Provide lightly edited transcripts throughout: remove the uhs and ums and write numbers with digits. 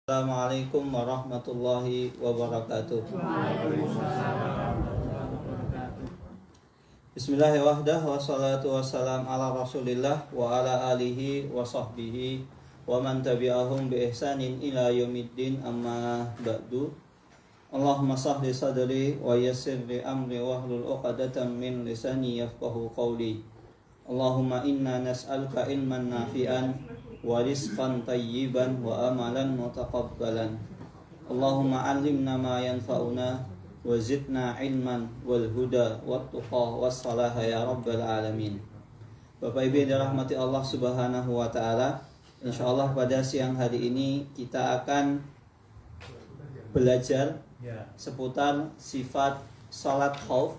Assalamualaikum warahmatullahi wabarakatuh. Bismillahirrahmanirrahim. Wassalatu wassalam ala rasulillah wa ala alihi wa sahbihi wa man tabi'ahum bi ihsanin ila yaumiddin, amma ba'du. Allahumma sahli sadri wa yassir li amri wahlul 'uqdatam min lisani yafqahu qawli. Allahumma inna nas'aluka ilman nafi'an wa rizqan tayyiban wa amalan mutaqabbalan. Allahumma 'allimna ma yanfa'una wa zidna ilman wal huda wat tuqa was salaha ya rabbal alamin. Bapak Ibu yang dirahmati Allah Subhanahu wa taala, insyaallah pada siang hari ini kita akan belajar seputar sifat salat khauf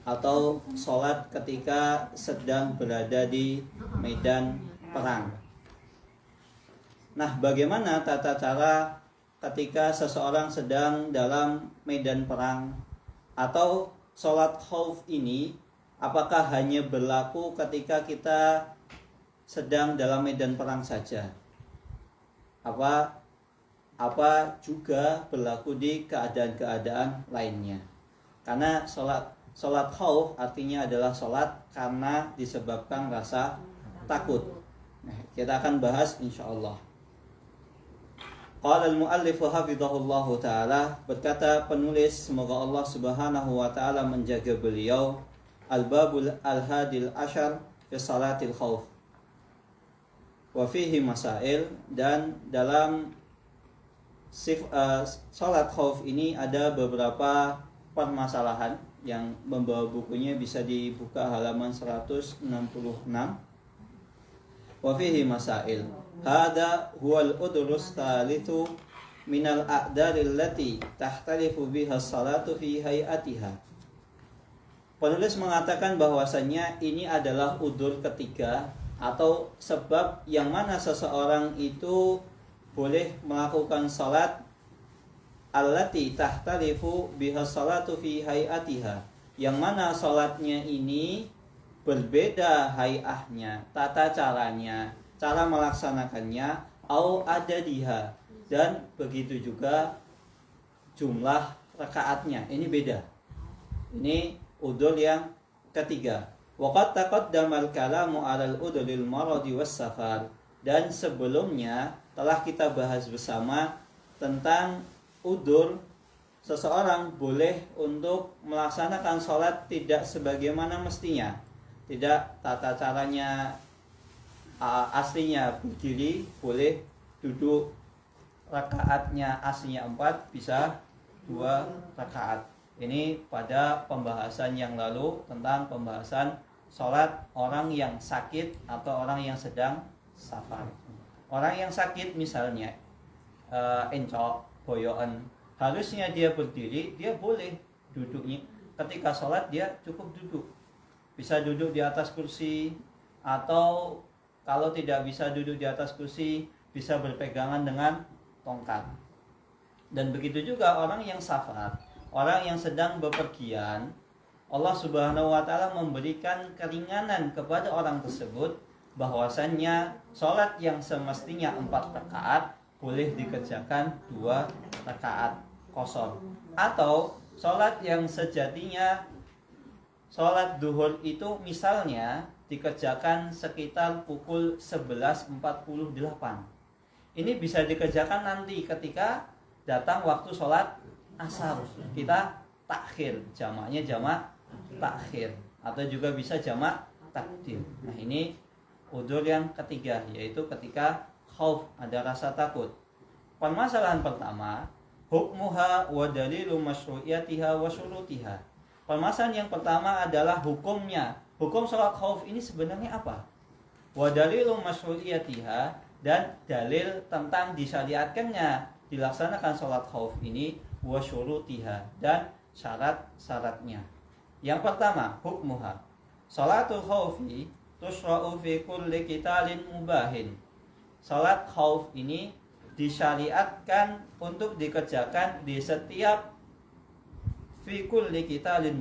atau salat ketika sedang berada di medan perang. Nah, bagaimana tata cara ketika seseorang sedang dalam medan perang? Atau sholat khauf ini apakah hanya berlaku ketika kita sedang dalam medan perang saja? Apa juga berlaku di keadaan-keadaan lainnya? Karena sholat khauf artinya adalah sholat karena disebabkan rasa takut. Nah, kita akan bahas insyaallah. Qala al-muallif hafizahullahu ta'ala, berkata penulis, semoga Allah Subhanahu wa ta'ala menjaga beliau, al-babul al-hadil ashar fi salatil khauf wa fihi masail, dan dalam salat khauf ini ada beberapa permasalahan. Yang membawa bukunya bisa dibuka halaman 166. Wa fihi masail. Hada huwal udrus thalithu minal a'dari allati tahtalifu biha salatu fi hayatiha. Penulis mengatakan bahwasannya ini adalah udzur ketiga atau sebab yang mana seseorang itu boleh melakukan salat allati tahtalifu biha salatu fi hayatiha, yang mana salatnya ini berbeda hayahnya, tata caranya, cara melaksanakannya, au adadiha, dan begitu juga jumlah rakaatnya, ini beda. Ini udzur yang ketiga. Waqad taqaddamal kalamu 'alal udhuril maradi was safar, dan sebelumnya telah kita bahas bersama tentang udzur seseorang boleh untuk melaksanakan sholat tidak sebagaimana mestinya, tidak tata caranya aslinya berdiri, boleh duduk, rakaatnya aslinya 4 bisa 2 rakaat. Ini pada pembahasan yang lalu tentang pembahasan sholat orang yang sakit atau orang yang sedang safar. Orang yang sakit misalnya encok, boyoan, harusnya dia berdiri, dia boleh duduknya. Ketika sholat dia cukup duduk, bisa duduk di atas kursi, atau kalau tidak bisa duduk di atas kursi, bisa berpegangan dengan tongkat. Dan begitu juga orang yang safar, orang yang sedang bepergian, Allah Subhanahu wa ta'ala memberikan keringanan kepada orang tersebut, bahwasannya sholat yang semestinya 4 rakaat boleh dikerjakan 2 rakaat kosor. Atau sholat yang sejatinya sholat duhur itu misalnya dikerjakan sekitar pukul 11.48. Ini bisa dikerjakan nanti ketika datang waktu sholat asar, kita takhir, jamaknya jamak takhir, atau juga bisa jamak takdim. Nah, ini udzur yang ketiga, yaitu ketika khauf, ada rasa takut. Permasalahan pertama, hukmuha wa dalilu masyru'iyatiha wa syurutiha. Permasalahan yang pertama adalah hukumnya. Hukum sholat khauf ini sebenarnya apa? Wa dalilu masyru'iyatiha, dan dalil tentang disyariatkannya dilaksanakan sholat khauf ini, wa syurutiha, dan syarat-syaratnya. Yang pertama, hukmuha. Sholatul khaufi tushra'u fi kulli qitalin mubahin. Salat khauf ini disyariatkan untuk dikerjakan di setiap fi kulli qitalin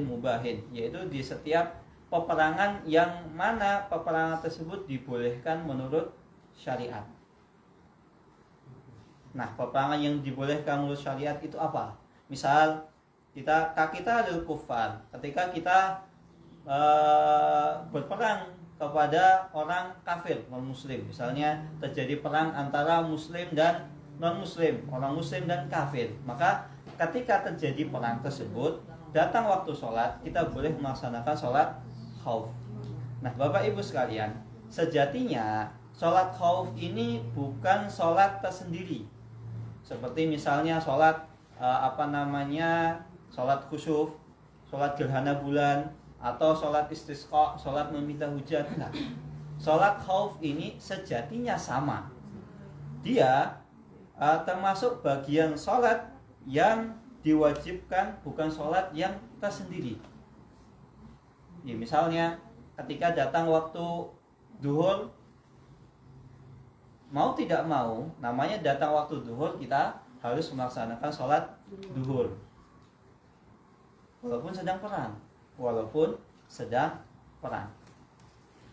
mubahin, yaitu di setiap peperangan yang mana peperangan tersebut dibolehkan menurut syariat. Nah, peperangan yang dibolehkan menurut syariat itu apa? Misal kita lil kufar, ketika kita berperang kepada orang kafir non muslim, misalnya terjadi perang antara muslim dan non muslim, orang muslim dan kafir, maka ketika terjadi perang tersebut datang waktu sholat, kita boleh melaksanakan sholat khauf. Nah, Bapak Ibu sekalian, sejatinya sholat khauf ini bukan sholat tersendiri, seperti misalnya sholat sholat khusuf, sholat gerhana bulan, atau sholat istisqa, sholat meminta hujan. Nah, sholat khauf ini sejatinya sama. Dia termasuk bagian sholat yang diwajibkan, bukan sholat yang tersendiri. Ya, misalnya ketika datang waktu duhur, mau tidak mau, namanya datang waktu duhur, kita harus melaksanakan sholat duhur walaupun sedang perang.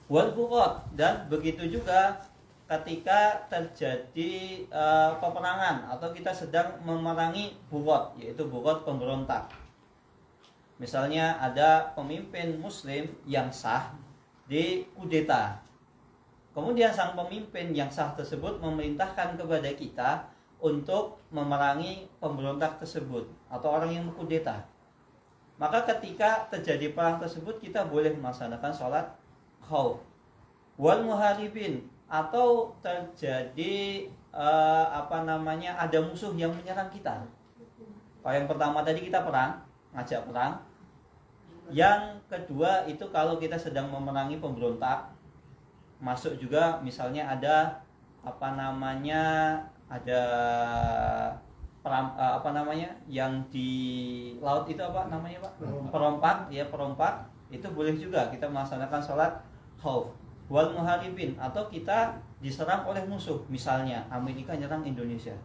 Wal buqat, dan begitu juga ketika terjadi peperangan atau kita sedang memerangi buqat, yaitu buqat pemberontak. Misalnya ada pemimpin muslim yang sah di kudeta. Kemudian sang pemimpin yang sah tersebut memerintahkan kepada kita untuk memerangi pemberontak tersebut atau orang yang berkudeta. Maka ketika terjadi perang tersebut, kita boleh melaksanakan sholat khauf. Wal muharibin, atau terjadi ada musuh yang menyerang kita. Kalau yang pertama tadi kita perang, ngajak perang. Yang kedua itu kalau kita sedang memerangi pemberontak, masuk juga misalnya ada yang di laut itu apa namanya Pak? Perompak, itu boleh juga kita melaksanakan sholat khauf. Wal muharibin, atau kita diserang oleh musuh, misalnya Amerika nyerang Indonesia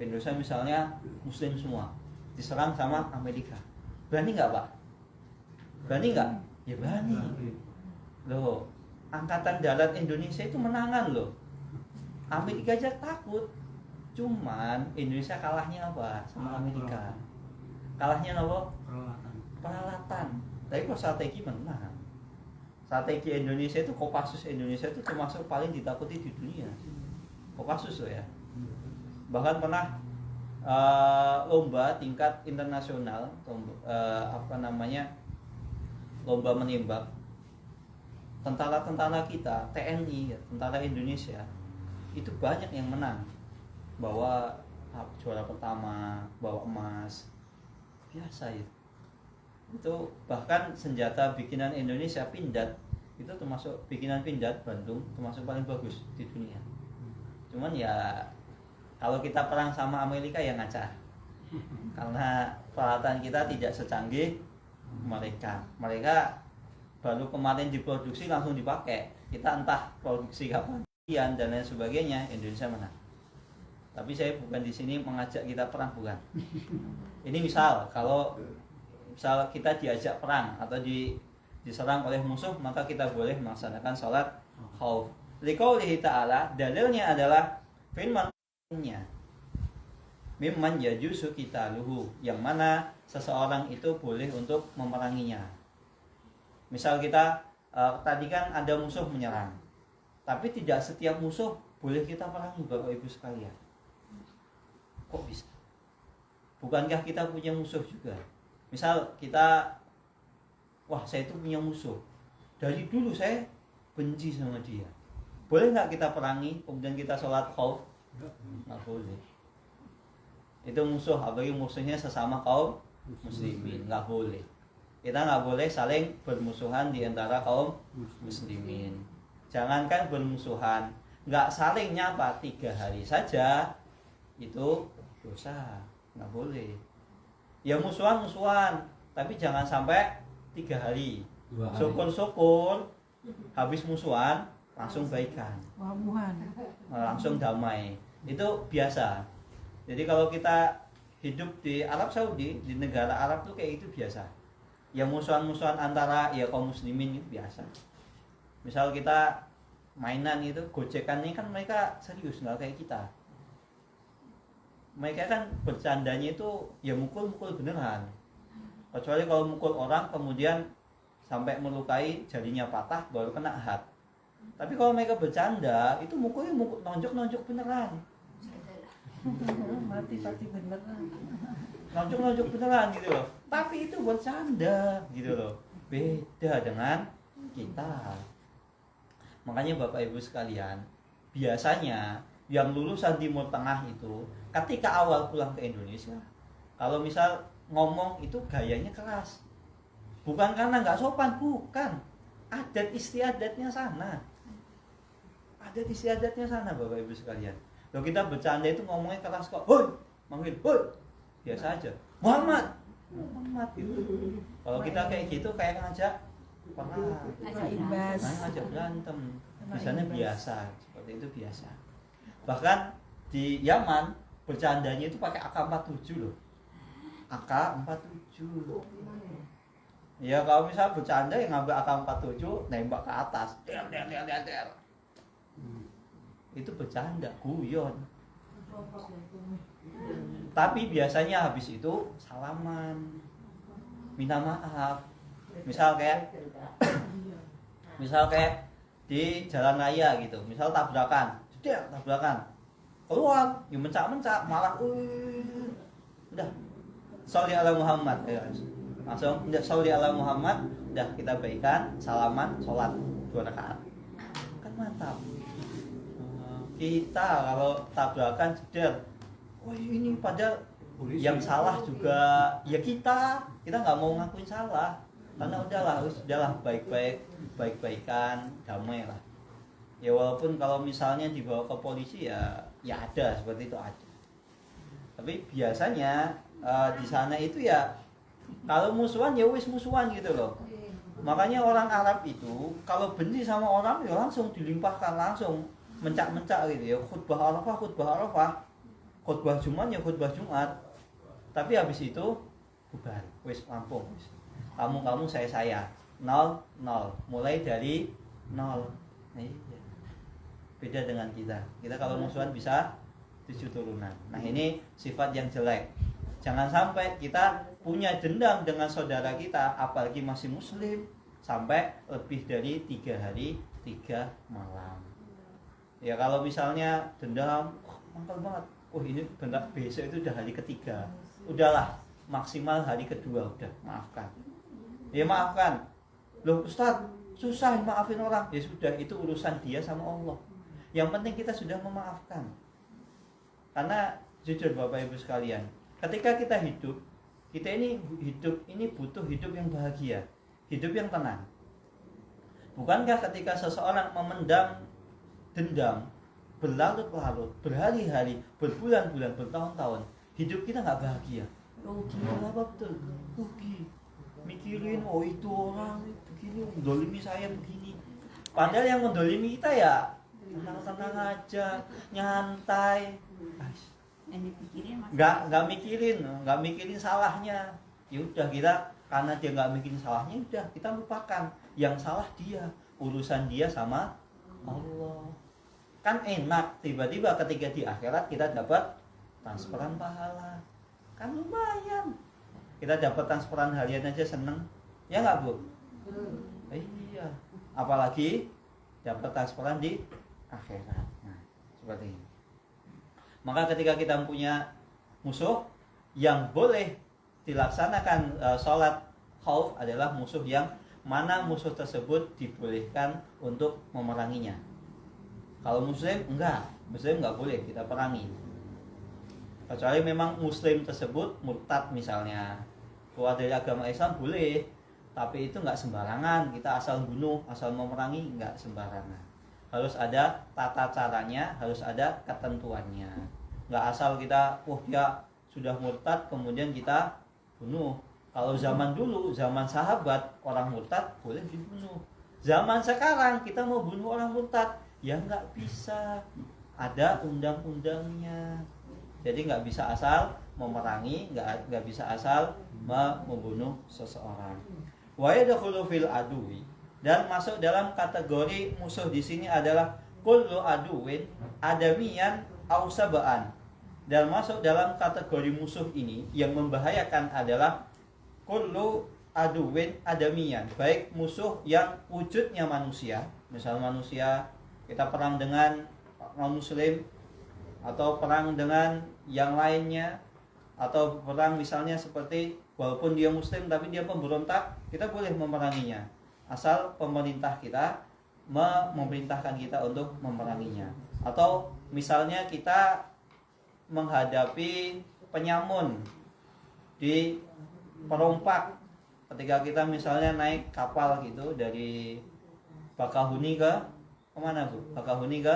misalnya muslim semua diserang sama Amerika, berani nggak Pak? Berani nggak? Ya berani loh. Angkatan darat Indonesia itu menangan loh. Amerika aja takut. Cuman Indonesia kalahnya apa sama Amerika? Kalahnya apa? Peralatan. Tapi kalau strategi menang. Strategi Indonesia itu, Kopassus Indonesia itu termasuk paling ditakuti di dunia. Kopassus loh ya. Bahkan pernah lomba tingkat internasional, lomba menembak. Tentara-tentara kita, TNI, tentara Indonesia itu banyak yang menang. Bawa juara pertama, bawa emas, biasa ya. Itu bahkan senjata bikinan Indonesia, Pindad, itu termasuk bikinan Pindad Bandung, termasuk paling bagus di dunia. Cuman ya kalau kita perang sama Amerika ya ngaca, karena peralatan kita tidak secanggih mereka. Mereka baru kemarin diproduksi langsung dipakai, kita entah produksi kapan dan lain sebagainya. Indonesia menang. Tapi saya bukan di sini mengajak kita perang, bukan. Ini misal kita diajak perang atau diserang oleh musuh, maka kita boleh melaksanakan sholat khauf. Liqaulihi ta'ala, dalilnya adalah firman-Nya, mimman yajuzu qitaluhu, yang mana seseorang itu boleh untuk memeranginya. Misal kita tadi kan ada musuh menyerang, tapi tidak setiap musuh boleh kita perangi, Bapak Ibu sekalian. Kok bisa? Bukankah kita punya musuh juga? Misal saya itu punya musuh, dari dulu saya benci sama dia, boleh nggak kita perangi kemudian kita sholat khauf? Nggak boleh. Itu musuh, apalagi musuhnya sesama kaum muslimin, nggak boleh. Kita nggak boleh saling bermusuhan di antara kaum muslimin. Jangankan bermusuhan, nggak saling nyapa 3 hari saja itu dosa, nggak boleh. Ya musuhan, tapi jangan sampai 3 hari. Syukur-syukur habis musuhan langsung baikan, langsung damai. Itu biasa. Jadi kalau kita hidup di Arab Saudi, di negara Arab tuh kayak itu biasa. Ya musuhan-musuhan antara ya kaum muslimin itu biasa. Misal kita mainan itu, gojekan ini kan mereka serius, nggak kayak kita. mereka kan bercandanya itu ya mukul-mukul beneran. Kecuali kalau mukul orang kemudian sampai melukai jarinya patah baru kena had. Tapi kalau mereka bercanda itu mukulnya nonjok beneran. Mati beneran. Nonjok beneran gitu loh. Tapi itu bercanda gitu loh. Beda dengan kita. Makanya Bapak Ibu sekalian, biasanya yang lulusan Timur Tengah itu ketika awal pulang ke Indonesia, kalau misal ngomong itu gayanya keras. Bukan karena nggak sopan, bukan. Adat istiadatnya sana. Adat istiadatnya sana Bapak Ibu sekalian. Kalau kita bercanda itu ngomongnya keras kok. Hoi, manggil, hoi. Biasa aja. Muhammad gitu. Kalau kita kayak gitu kayak ngajak perang, ngajak berantem. Misalnya biasa, seperti itu biasa. Bahkan di Yaman bercandanya itu pakai AK-47 loh. AK-47. Ya kalau misal bercanda yang ngambil AK-47 nembak ke atas. Der. Itu bercanda, guyon. Tapi biasanya habis itu salaman, minta maaf. Misal kayak di jalan raya gitu, misal tabrakan, keluar, ya mencak malah, udah, sholli ala Muhammad, langsung, udah sholli ala Muhammad, udah kita baikan, salaman, sholat 2 rakaat, kan mantap. Kita kalau tabrakan jeder, wah ini padahal yang salah juga ya kita nggak mau ngakuin salah karena udahlah baik-baikan damai lah ya, walaupun kalau misalnya dibawa ke polisi ya ada seperti itu ada, tapi biasanya di sana itu ya kalau musuhan ya wis musuhan gitu loh. Makanya orang Arab itu kalau benci sama orang ya langsung dilimpahkan, langsung mencak gitu ya, khutbah Arafah, khutbah Jumat ya khutbah Jumat. Tapi habis itu bubar, wis lampung, wis. Kamu saya 0 mulai dari 0. Nah, iya. Beda dengan kita kalau musuhan bisa 7 turunan. Nah ini sifat yang jelek. Jangan sampai kita punya dendam dengan saudara kita, apalagi masih muslim, sampai lebih dari 3 hari 3 malam. Ya kalau misalnya dendam, mantap banget. Ini bentar besok itu udah hari ketiga. Udahlah, maksimal hari kedua udah maafkan. Ya maafkan. Loh Ustaz, susah maafin orang. Ya sudah, itu urusan dia sama Allah. Yang penting kita sudah memaafkan. Karena jujur Bapak Ibu sekalian, ketika kita hidup ini butuh hidup yang bahagia, hidup yang tenang. Bukankah ketika seseorang memendam dendam berlarut-larut, berhari-hari, berbulan-bulan, bertahun-tahun, hidup kita nggak bahagia. Rugi, apa betul? Rugi. Mikirin, oh itu orang begini, mendolimi saya begini. Padahal yang mendolimi kita ya tenang-tenang aja, nyantai. Nggak mikirin salahnya. Ya udah, kita karena dia nggak mikirin salahnya, udah kita lupakan. Yang salah dia, urusan dia sama Allah. Kan enak, tiba-tiba ketika di akhirat kita dapat transferan pahala, kan lumayan. Kita dapat transferan harian aja seneng, ya nggak Bu? Iya, apalagi dapat transferan di akhirat. Nah, seperti ini. Maka ketika kita punya musuh yang boleh dilaksanakan sholat khauf adalah musuh yang mana musuh tersebut dibolehkan untuk memeranginya. Kalau muslim nggak boleh kita perangi. Kecuali memang muslim tersebut murtad misalnya, keluar dari agama Islam boleh, tapi itu nggak sembarangan. Kita asal bunuh, asal memerangi nggak sembarangan. Harus ada tata caranya, harus ada ketentuannya. Nggak asal kita, dia sudah murtad kemudian kita bunuh. Kalau zaman dulu, zaman sahabat, orang murtad boleh dibunuh. Zaman sekarang kita mau bunuh orang murtad, ya nggak bisa, ada undang-undangnya. Jadi nggak bisa asal memerangi, nggak bisa asal membunuh seseorang. Wa yadkhulu fil adui, dan masuk dalam kategori musuh di sini adalah kullu aduwin adamiyan au sabaan Dan masuk dalam kategori musuh ini yang membahayakan adalah kullu aduwin adamiyan, baik musuh yang wujudnya manusia, misal manusia kita perang dengan non muslim, atau perang dengan yang lainnya, atau perang misalnya seperti walaupun dia muslim tapi dia pemberontak, kita boleh memeranginya asal pemerintah kita memerintahkan kita untuk memeranginya. Atau misalnya kita menghadapi penyamun di perompak, ketika kita misalnya naik kapal gitu dari Bakahuni ke kemana Bu? Bakahuni ke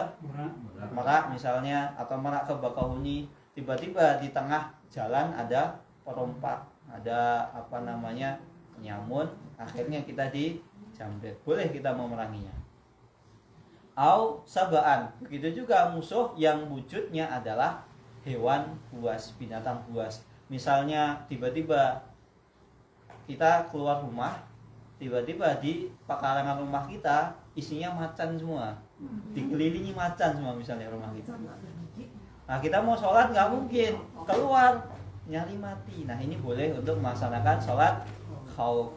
Merak misalnya, atau Merak ke Bakahuni, tiba-tiba di tengah jalan ada perompak, ada penyamun, akhirnya kita dijambret, boleh kita memeranginya. Au sabaan, begitu juga musuh yang wujudnya adalah hewan buas, binatang buas. Misalnya tiba-tiba kita keluar rumah, tiba-tiba di pekarangan rumah kita isinya macan semua, dikelilingi macan semua misalnya rumah kita. Nah kita mau sholat nggak mungkin keluar nyari mati. Nah ini boleh untuk melaksanakan sholat khauf.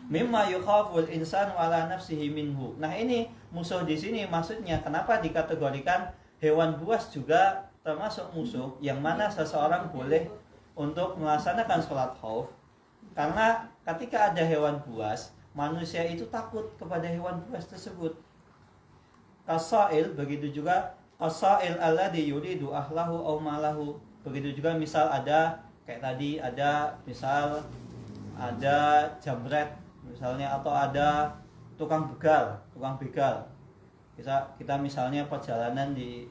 Mimma yukhaful insan wala nafsihi minhu. Nah ini musuh di sini maksudnya kenapa dikategorikan hewan buas juga termasuk musuh yang mana seseorang boleh untuk melaksanakan sholat khauf. Karena ketika ada hewan buas, manusia itu takut kepada hewan buas tersebut. Kasail, begitu juga kasail alladhi yuridu ahlahu aw malahu. Begitu juga misal ada kayak tadi ada misal ada jambret misalnya, atau ada tukang begal. Kita misalnya perjalanan di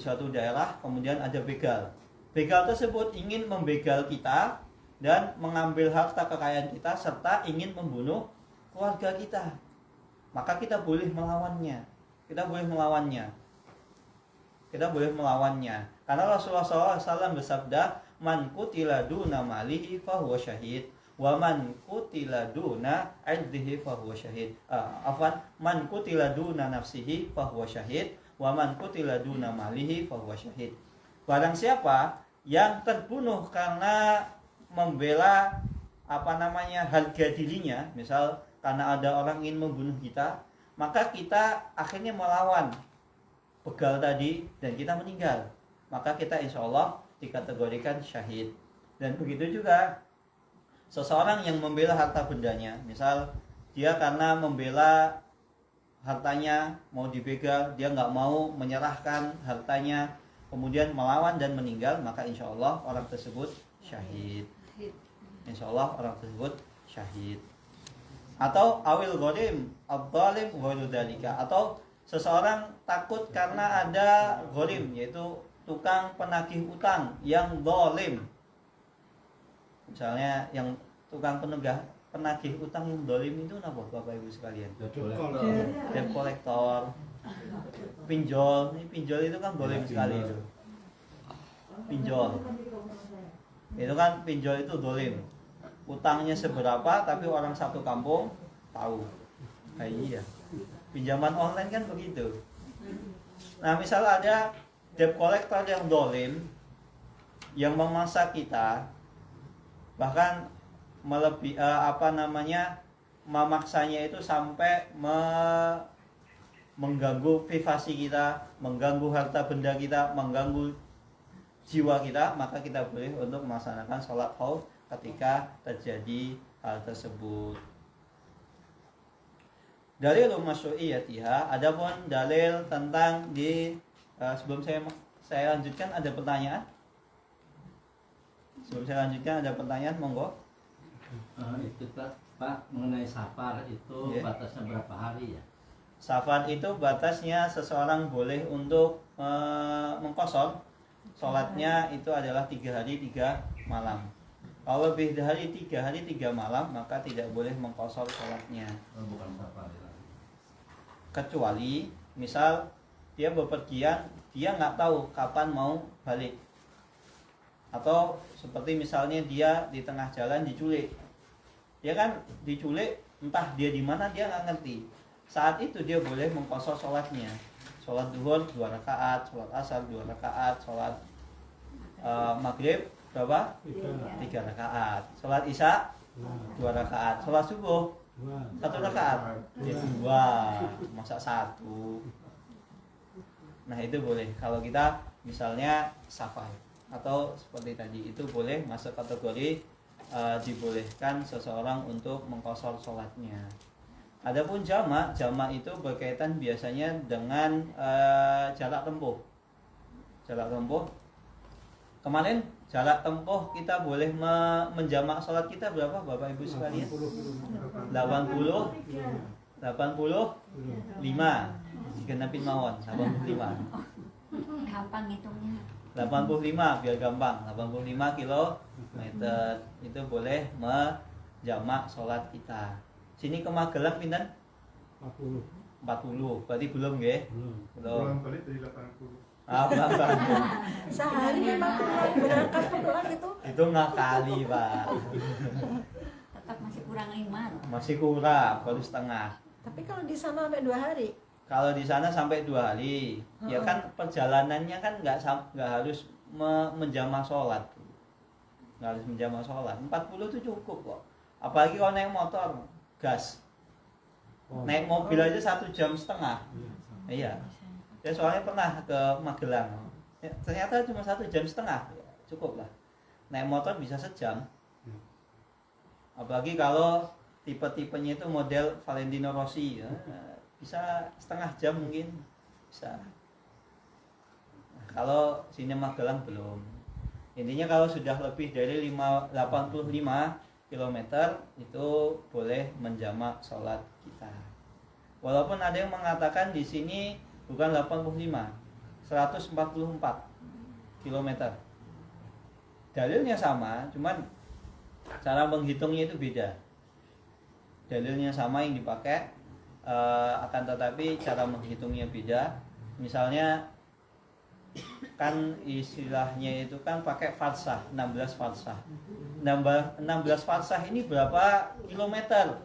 suatu daerah, kemudian ada begal. Begal tersebut ingin membegal kita dan mengambil harta kekayaan kita serta ingin membunuh keluarga kita. Maka kita boleh melawannya. Karena Rasulullah SAW bersabda, "Man qutila duna malihi fahuwa syahid, wa man qutila duna 'irdihi fahuwa syahid." Man qutila duna nafsihi fahuwa syahid, wa man qutila duna malihi fahuwa syahid. Barang siapa yang terbunuh karena membela harga dirinya, misal karena ada orang ingin membunuh kita, maka kita akhirnya melawan begal tadi dan kita meninggal, maka kita insya Allah dikategorikan syahid. Dan begitu juga seseorang yang membela harta bendanya, misal dia karena membela hartanya mau dibegal, dia nggak mau menyerahkan hartanya, kemudian melawan dan meninggal, maka insya Allah orang tersebut syahid. Atau awil gharim adzalim ghairu dzalika, atau seseorang takut karena ada gharim, yaitu tukang penagih utang yang zalim. Misalnya yang tukang penagih utang yang zalim itu apa Bapak Ibu sekalian? Debt collector, pinjol. Ini pinjol itu kan zalim sekali itu. Pinjol itu zalim. Utangnya seberapa tapi orang satu kampung tahu. Nah, iya. Pinjaman online kan begitu. Nah, misal ada debt collector yang zalim yang memaksa kita, bahkan memaksanya itu sampai mengganggu privasi kita, mengganggu harta benda kita, mengganggu jiwa kita, maka kita boleh untuk melaksanakan sholat khauf ketika terjadi hal tersebut. Dalil masyru'iyatiha, adapun dalil tentang sebelum saya lanjutkan ada pertanyaan? Sebelum saya lanjutkan ada pertanyaan, monggo. Itu Pak, mengenai safar itu batasnya berapa hari ya? Safar itu batasnya seseorang boleh untuk mengqashar sholatnya itu adalah 3 hari 3 malam. Kalau lebih dari 3 hari 3 malam maka tidak boleh mengqashar sholatnya. Bukan safar ya. Kecuali misal dia bepergian, dia nggak tahu kapan mau balik. Atau seperti misalnya dia di tengah jalan diculik. Dia kan diculik, entah dia di mana dia nggak ngerti. Saat itu dia boleh mengqashar sholatnya. Sholat duhur 2 rakaat, sholat asar 2 rakaat, sholat maghrib berapa? 3 rakaat. Sholat isya 2 rakaat. Sholat subuh 1 rakaat. Ya 2, masa 1. Nah itu boleh. Kalau kita misalnya safar atau seperti tadi itu boleh masuk kategori dibolehkan seseorang untuk mengqashar sholatnya. Adapun jamak itu berkaitan biasanya dengan jarak tempuh. Jarak tempuh. Kemarin jarak tempuh kita boleh menjamak sholat kita berapa Bapak Ibu sekalian? 85 digenapin mawon 85. Gampang hitungnya. 85 biar gampang. 85 kilometer itu boleh menjamak sholat kita. Sini ke Magelang pinten? 40. Berarti belum nggih? Belum. Balik dari 80. Bang. Sehari memang berangkat doang gitu. Itu ngakali, Pak. Tetap masih kurang 5. Masih kurang, baru setengah. Tapi kalau di sana sampai 2 hari. Kalau di sana sampai 2 hari, ya kan perjalanannya kan nggak harus menjamak sholat. Nggak harus menjamak sholat. 40 itu cukup kok. Apalagi kalau naik motor, gas. Naik mobil aja 1,5 jam. Iya. Ya soalnya pernah ke Magelang. Ya, ternyata cuma 1,5 jam. Ya, cukup lah. Naik motor bisa sejam. Apalagi kalau tipe-tipenya itu model Valentino Rossi, ya, bisa setengah jam mungkin bisa. Nah, kalau sini Magelang belum. Intinya kalau sudah lebih dari 85 km itu boleh menjamak sholat kita. Walaupun ada yang mengatakan di sini bukan 85, 144 km. Dalilnya sama, cuman cara menghitungnya itu beda. Dalilnya sama yang dipakai, akan tetapi cara menghitungnya beda. Misalnya kan istilahnya itu kan pakai farsah, 16 farsah. 16 farsah ini berapa kilometer?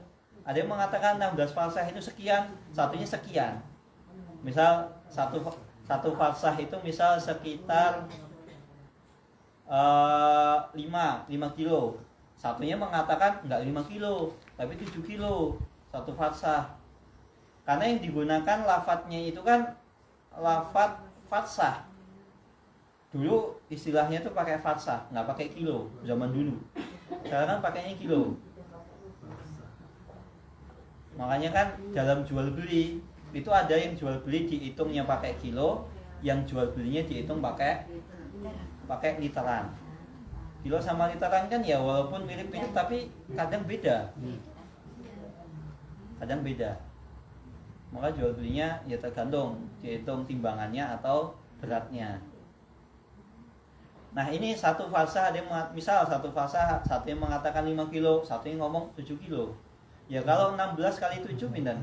Ada yang mengatakan 16 farsah itu sekian, satunya sekian. Misal satu farsah itu misal sekitar 5 kilo. Satunya mengatakan enggak 5 kilo, tapi 7 kilo satu farsah. Karena yang digunakan lafadznya itu kan lafadz farsah. Dulu istilahnya itu pakai farsah, nggak pakai kilo zaman dulu. Sekarang kan pakainya kilo. Makanya kan dalam jual beli itu ada yang jual beli dihitungnya pakai kilo, yang jual belinya dihitung pakai literan. Kilo sama literan kan ya walaupun mirip-mirip tapi kadang beda. Kadang beda. Maka jual belinya ya tergantung dihitung timbangannya atau beratnya. Nah ini satu farsah, ada yang misal satu farsah, satu yang mengatakan 5 kilo, satu yang ngomong 7 kilo. Ya kalau 16 kali 7 pindah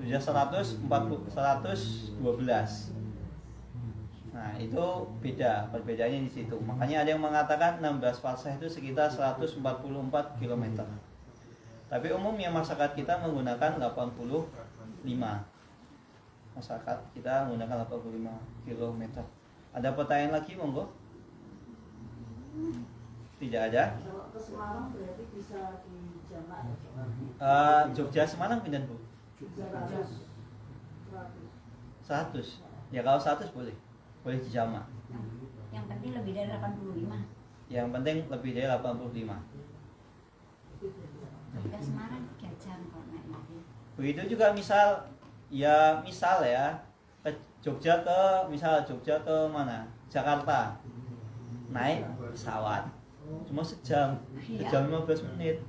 sudah 112. Nah itu beda, perbedaannya di situ. Makanya ada yang mengatakan 16 farsah itu sekitar 144 km. Tapi umumnya masyarakat kita menggunakan 85. Masyarakat kita menggunakan 85 km. Ada pertanyaan lagi monggo? Tidak ada? Kalau ke Semarang berarti bisa dijamak. Jogja Semarang pindah Bu? 100. 100. Ya kalau 100 boleh. Boleh dijamak. Yang penting lebih dari 85. Yang penting lebih dari 85. Jogja Semarang 3 jam kalau naik mobil. Begitu juga misal ya ke Jogja ke mana? Jakarta. Naik pesawat. Cuma sejam 15 menit.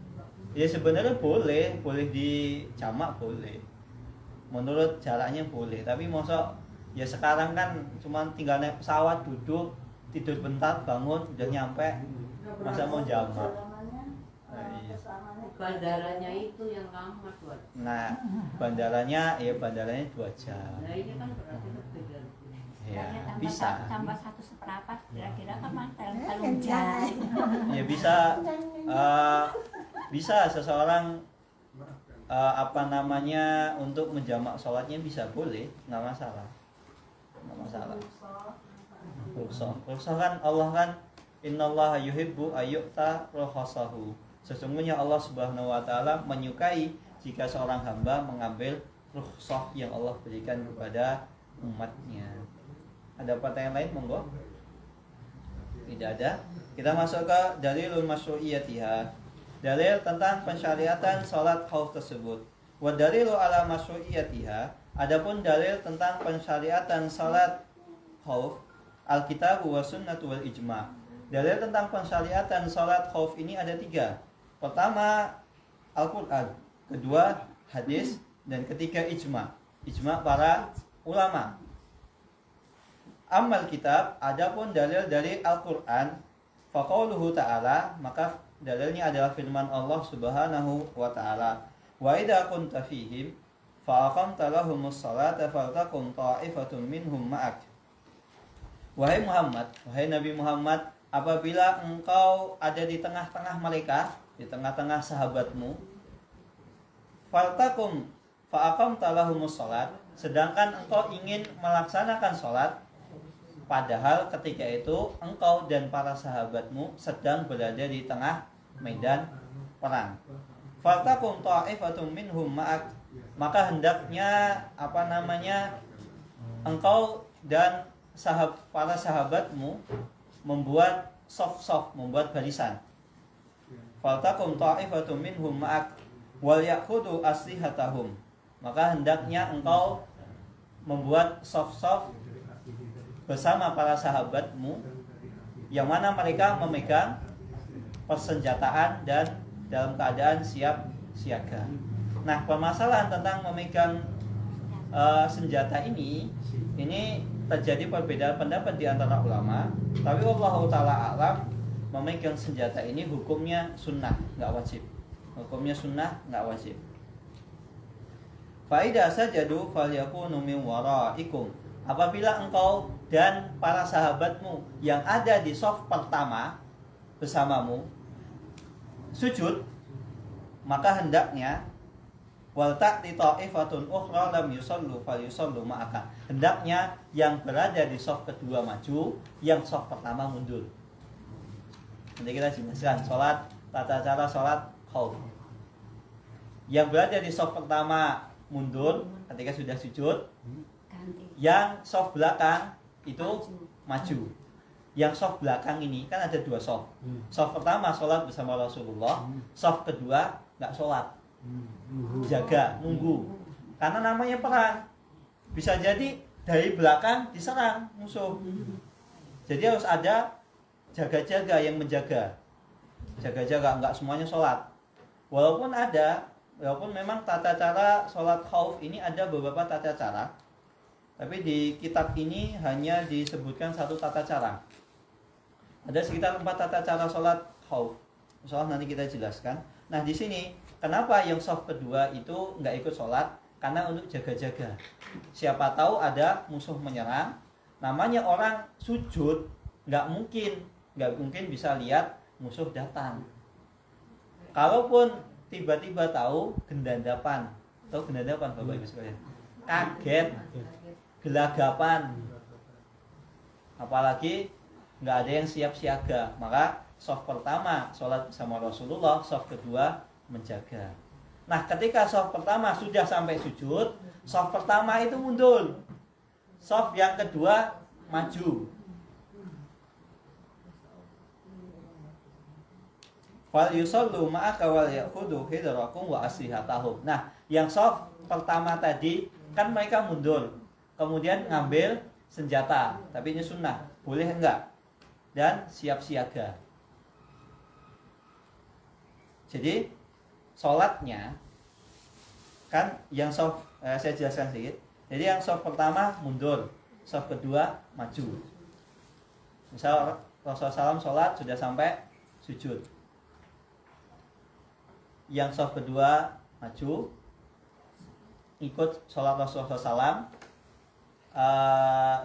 Ya sebenarnya boleh dijamak boleh. Menurut jaraknya boleh, tapi masa ya sekarang kan cuma tinggal naik pesawat, duduk, tidur bentar, bangun, udah nyampe. Masa mau jamak? Iya. Bandaranya itu yang lama buat. Nah, bandaranya 2 jam. Nah ini kan berarti lebih dari. Ya, tambah bisa. tambah 1/1 kira-kira kan telung jam. Ya bisa seseorang untuk menjamak sholatnya bisa boleh, nggak masalah. rukhsah. Rukhsah kan Allah kan innallaha yuhibbu ayyu'ta rukhsahu. Sesungguhnya Allah Subhanahu wa taala menyukai jika seorang hamba mengambil rukhsah yang Allah berikan kepada umatnya. Ada pertanyaan lain monggo? Tidak ada. Kita masuk ke dalilul masyru'iyatiha. Dalil tentang pensyariatan salat khauf tersebut. Wa dalilu ala masyru'iyatiha. Adapun dalil tentang pensyariatan salat khauf, Alkitab wa sunnah wal ijma'. Dalil tentang pensyariatan salat khauf ini ada 3. Pertama Al-Qur'an, kedua hadis, dan ketiga ijma'. Ijma' para ulama. Amal kitab, adapun dalil dari Al-Qur'an, faqauluhu ta'ala, maka dalilnya adalah firman Allah Subhanahu wa ta'ala. Wa idza kunta fihim fa aqamta lahumus salata faltaqum ta'ifatun minhum ma'ak. Wahai Muhammad, wahai Nabi Muhammad, apabila engkau ada di tengah-tengah mereka, di tengah-tengah sahabatmu, faltaqum fa aqamta lahumus salat, sedangkan engkau ingin melaksanakan salat, padahal ketika itu engkau dan para sahabatmu sedang berada di tengah medan perang. Faltaqum ta'ifatun minhum ma'ak, maka hendaknya engkau dan para sahabatmu membuat sof-sof, membuat barisan. Faltaqum ta'ifatun minhum ma'ak wal ya'khudhu aslihatahum, maka hendaknya engkau membuat sof-sof bersama para sahabatmu, yang mana mereka memegang persenjataan dan dalam keadaan siap siaga. Nah, permasalahan tentang memegang senjata ini terjadi perbedaan pendapat di antara ulama. Tapi Allah Ta'ala a'lam, memegang senjata ini hukumnya sunnah, nggak wajib. Hukumnya sunnah, nggak wajib. Faidah sajadu falyakunu min waraikum. Apabila engkau dan para sahabatmu yang ada di shaf pertama bersamamu sujud, maka hendaknya wal ta'ti ta'ifatun ukhra lam yusallu falyusallu ma'aka. Hendaknya yang berada di shaf kedua maju, yang shaf pertama mundur. Nanti kita jelaskan tata cara salat khauf. Yang berada di shaf pertama mundur ketika sudah sujud. Yang shaf belakang itu maju. Yang shaf belakang ini kan ada 2 shaf. Shaf pertama sholat bersama Rasulullah, shaf kedua nggak sholat, jaga, nunggu. Karena namanya perang, bisa jadi dari belakang diserang musuh. Jadi harus ada jaga-jaga yang menjaga. Jaga-jaga, nggak semuanya sholat. Walaupun memang tata cara sholat khauf ini ada beberapa tata cara, tapi di kitab ini hanya disebutkan 1 tata cara. Ada sekitar 4 tata cara sholat khauf. Insyaallah nanti kita jelaskan. Nah, di sini kenapa yang shaf kedua itu nggak ikut sholat? Karena untuk jaga-jaga. Siapa tahu ada musuh menyerang. Namanya orang sujud, nggak mungkin bisa lihat musuh datang. Kalaupun tiba-tiba tahu gendandapan, Bapak Ibu sekalian, kaget, gelagapan, apalagi nggak ada yang siap siaga, maka shaf pertama sholat bersama Rasulullah, shaf kedua menjaga. Nah, ketika shaf pertama sudah sampai sujud, shaf pertama itu mundur, shaf yang kedua maju. Fal yusallu ma'aka wal ya'khudhu hidrakum wa aslihatahum. Nah, yang shaf pertama tadi kan mereka mundur, kemudian ngambil senjata, tapi ini sunnah, boleh enggak? Dan siap siaga. Jadi sholatnya kan yang shaf, saya jelaskan sedikit. Jadi yang shaf pertama mundur, shaf kedua maju. Misal Rasulullah SAW sholat sudah sampai sujud, yang shaf kedua maju ikut sholat Rasulullah SAW,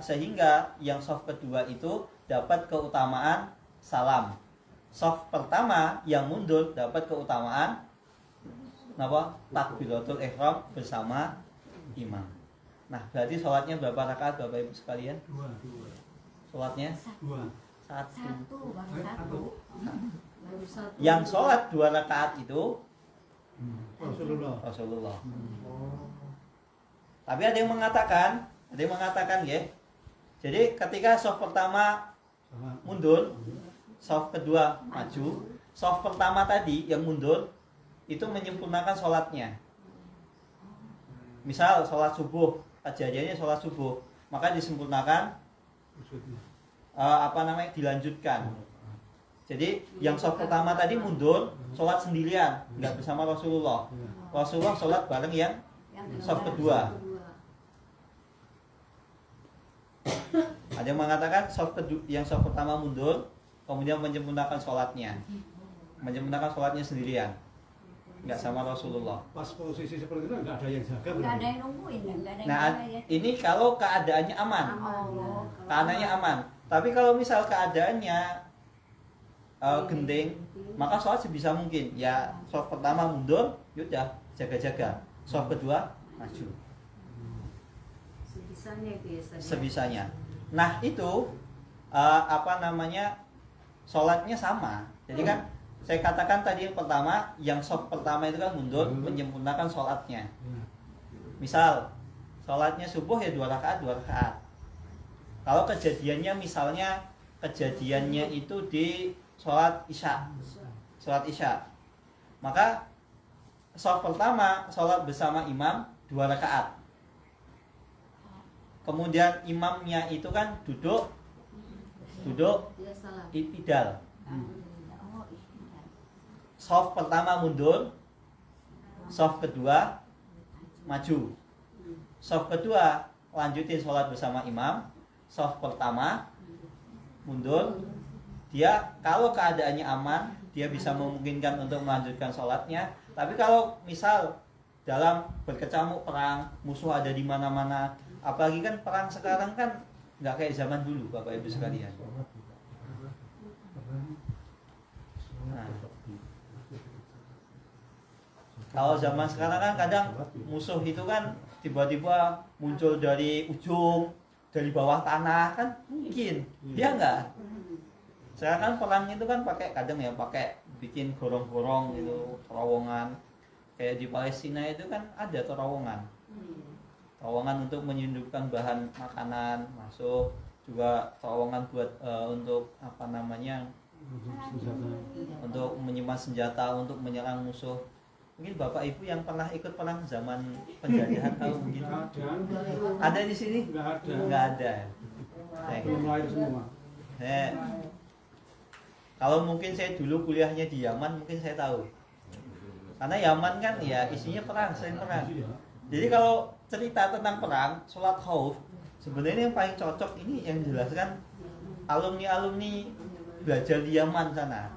sehingga yang shaf kedua itu dapat keutamaan salam. Shaf pertama yang mundur dapat keutamaan takbiratul ihram bersama imam. Nah, berarti sholatnya berapa rakaat Bapak Ibu sekalian? 2. Sholatnya Dua. satu. Satu, baru satu. Baru satu. Yang sholat 2 rakaat itu Rasulullah. Rasulullah. Oh. Tapi ada yang mengatakan ya. Jadi ketika shaf pertama Sama. mundur, shaf kedua maju, shaf pertama tadi yang mundur itu menyempurnakan sholatnya. Misal sholat subuh, kejadiannya sholat subuh, maka disempurnakan Maksudnya. dilanjutkan. Jadi yang shaf pertama tadi mundur, sholat sendirian, nggak bersama Rasulullah. Rasulullah sholat bareng yang Yang shaf kedua. Ada yang mengatakan yang shaf pertama mundur, kemudian menyempurnakan sholatnya sendirian, nggak sama Rasulullah. Pas posisi seperti itu nggak ada yang jaga. Nggak ada yang nungguin, nggak ada yang Nah, ya. ini kalau keadaannya aman, Oh, keadaannya aman. Tapi kalau misal keadaannya genting, maka sholat sebisa mungkin. Ya, shaf pertama mundur, yaudah jaga-jaga. Shaf kedua maju. Sebisanya itu ya Ustaz, ya? Sebisanya. Nah itu sholatnya sama. Jadi kan saya katakan tadi yang pertama, yang shaf pertama itu kan mundur, menyempurnakan sholatnya. Misal sholatnya subuh ya 2 rakaat. Kalau kejadiannya misalnya itu di sholat isya, maka shaf pertama sholat bersama imam 2 rakaat. Kemudian imamnya itu kan duduk Dia salah. i'tidal. oh, iya. Shaf pertama mundur, shaf kedua maju. Shaf kedua lanjutin sholat bersama imam. Shaf pertama mundur. Dia kalau keadaannya aman, dia bisa memungkinkan untuk melanjutkan sholatnya. Tapi kalau misal dalam berkecamuk perang, musuh ada di mana-mana, apalagi kan perang sekarang kan nggak kayak zaman dulu, Bapak Ibu sekalian. Nah, kalau zaman sekarang kan kadang musuh itu kan tiba-tiba muncul dari ujung, dari bawah tanah kan mungkin, ya nggak? Sekarang kan perang itu kan kadang pakai bikin gorong-gorong gitu, terowongan. Kayak di Palestina itu kan ada terowongan untuk menyelundupkan bahan makanan masuk, juga terowongan buat untuk untuk menyimpan senjata untuk menyerang musuh. Mungkin Bapak Ibu yang pernah ikut perang zaman penjajahan tahu begitu? Ada di sini? Nggak ada. Belum lahir semua. Kalau mungkin saya dulu kuliahnya di Yaman, mungkin saya tahu. Karena Yaman kan ya isinya perang, sering perang. Jadi kalau cerita tentang perang, sholat khauf, sebenarnya yang paling cocok ini yang dijelaskan alumni belajar di Yaman sana.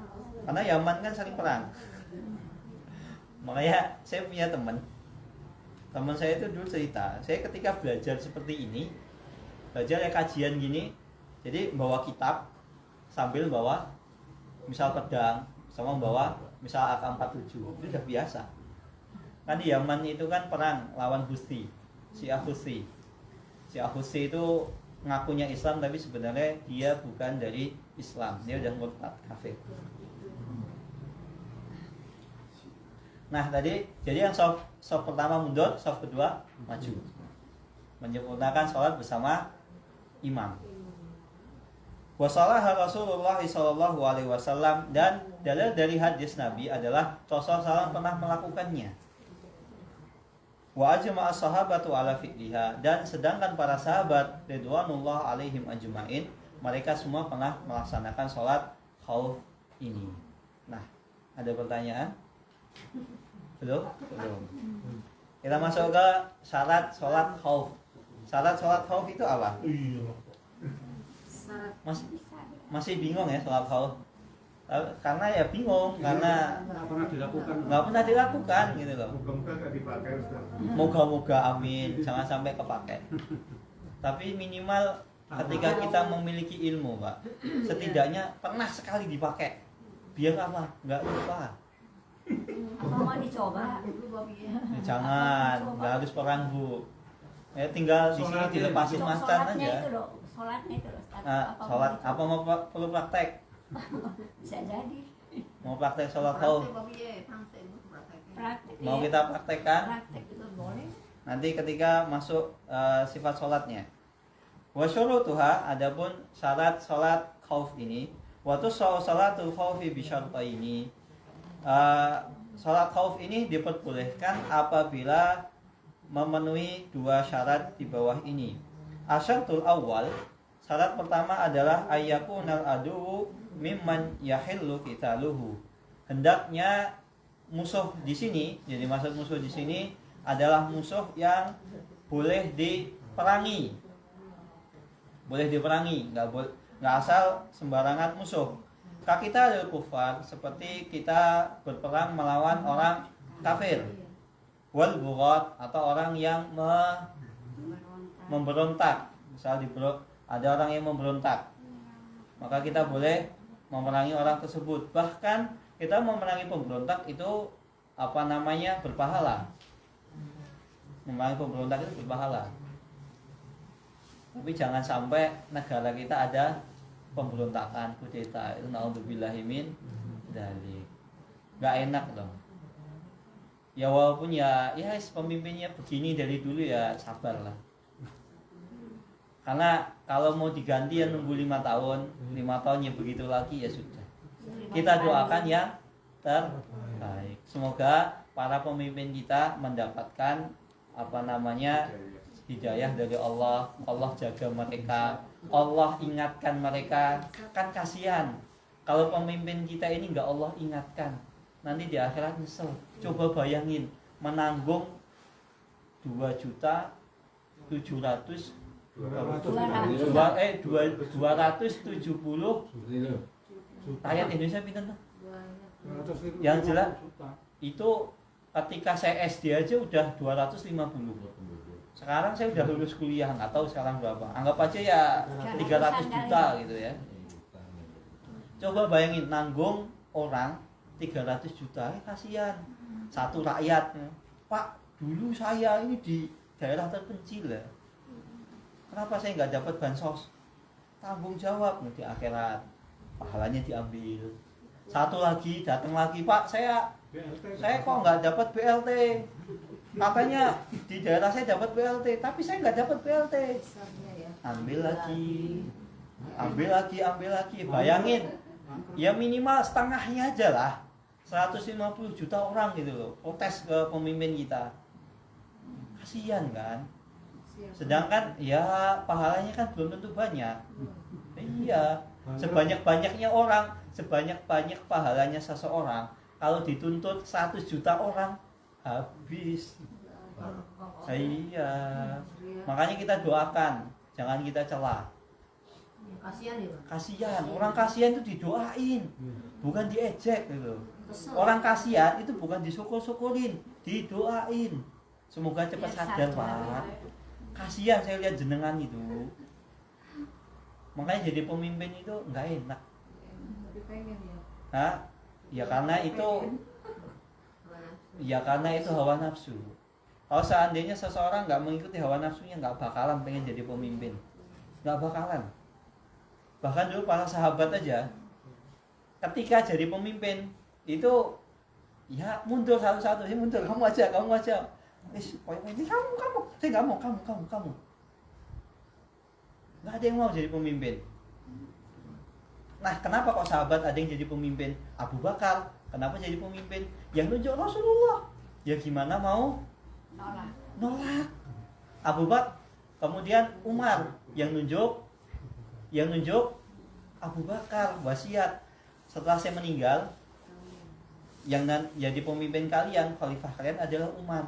Karena Yaman kan sering perang. Makanya saya punya teman saya itu dulu cerita, saya ketika belajar seperti ini, belajar kajian gini, jadi bawa kitab sambil bawa misal pedang, sama bawa misal AK-47, itu udah biasa. Kan di Yaman itu kan perang lawan Houthi, Syiah Houthi itu ngakunya Islam tapi sebenarnya dia bukan dari Islam, dia udah murtad, kafir. Nah tadi, jadi yang shaf pertama mundur, shaf kedua maju, menyempurnakan sholat bersama imam. Wasalah Rasulullah SAW, dan dalil dari hadis Nabi adalah Rasulullah SAW pernah melakukannya. Wa ajma'a sahabatu ala fi'liha, dan sedangkan para sahabat ridwanullah alaihim ajma'in, mereka semua pernah melaksanakan sholat khauf ini. Nah, ada pertanyaan? Belum? Kita masuk ke syarat sholat khauf. Syarat sholat khauf itu apa? Masih bingung ya sholat khauf? Karena ya bingung, karena nggak pernah dilakukan gitu loh. Moga-moga amin, jangan sampai kepakai. Tapi minimal ketika kita memiliki ilmu, Pak, setidaknya pernah sekali dipakai. Biar apa? Nggak lupa. Apa mau dicoba? Jangan, nggak harus perang Bu. Ya tinggal di sini dilepasin mascan Sholatnya aja. itu loh, sholatnya itu Ustaz. Sholat boleh apa mau perlu praktek? bisa jadi Mau praktek sholat khauf? praktek Mau ya. kita praktekkan? Praktek itu boleh. Nanti ketika masuk sifat sholatnya. Wa syurutuha, adapun syarat sholat khauf ini, wa tusau salatul khaufi bi syartaini. Sholat khauf ini diperbolehkan apabila memenuhi dua syarat di bawah ini. Asyaratul awal, syarat pertama adalah ayyakunal adu mimman yahillu qitaluhu. Hendaknya musuh di sini, jadi maksud musuh di sini adalah musuh yang boleh diperangi. Boleh diperangi, nggak asal sembarangan musuh. Kita adalah kufar, seperti kita berperang melawan orang kafir. Wal bughat, atau orang yang memberontak. Misal ada orang yang memberontak, maka kita boleh memerangi orang tersebut. Bahkan kita memerangi pemberontak itu berpahala. Memerangi pemberontak itu berpahala. Tapi jangan sampai negara kita ada pemberontakan, kudeta. Itu naudzubillahi min dzalik. Enggak enak dong. Ya walaupun ya pemimpinnya begini dari dulu, ya sabarlah. Karena kalau mau diganti ya nunggu 5 tahun, 5 tahun ya begitu lagi, ya sudah. Kita doakan yang terbaik. Semoga para pemimpin kita mendapatkan hidayah dari Allah. Allah jaga mereka, Allah ingatkan mereka. Kan kasihan kalau pemimpin kita ini nggak Allah ingatkan, nanti di akhirat nyesel. Coba bayangin, menanggung 2.700.000 rakyat Indonesia pinter tuh. Yang jelas itu ketika saya SD aja udah 250. Sekarang saya udah lulus kuliah, nggak tahu sekarang berapa. Anggap aja ya 300 juta gitu ya. Coba bayangin nanggung orang 300 juta, kasihan. Satu rakyat. Pak, dulu saya ini di daerah terpencil ya. Kenapa saya nggak dapat bansos? Tanggung jawab di akhirat, pahalanya diambil. Satu lagi datang lagi, Pak, saya kok nggak dapat BLT. Makanya di daerah saya dapat BLT, tapi saya nggak dapat BLT. Ambil lagi. Bayangin, ya minimal setengahnya aja lah. 150 juta orang gitu loh, protes ke pemimpin kita. Kasihan kan? Sedangkan ya pahalanya kan belum tentu banyak. Iya, sebanyak-banyaknya orang, sebanyak-banyak pahalanya seseorang, kalau dituntut 100 juta orang, habis. Iya. Makanya kita doakan, jangan kita celah. Kasihan, orang kasihan itu didoain, bukan diejek gitu. Orang kasihan itu bukan disyukur-syukurin, didoain. Semoga cepat sadar, Pak. Kasihan saya lihat jenengan itu. Makanya jadi pemimpin itu nggak enak. Ya karena itu hawa nafsu. Kalau seandainya seseorang nggak mengikuti hawa nafsunya, nggak bakalan pengen jadi pemimpin. Nggak bakalan. Bahkan dulu para sahabat aja, ketika jadi pemimpin itu ya mundur satu-satu, ya mundur, kamu aja. Ini kamu, saya nggak mau, kamu. Nggak ada yang mau jadi pemimpin. Nah, kenapa kok sahabat ada yang jadi pemimpin? Abu Bakar, kenapa jadi pemimpin? Yang nunjuk Rasulullah. Ya gimana mau? Nolak. Abu Bakar, kemudian Umar yang nunjuk Abu Bakar, wasiat. Setelah saya meninggal, yang jadi pemimpin kalian, khalifah kalian adalah Umar.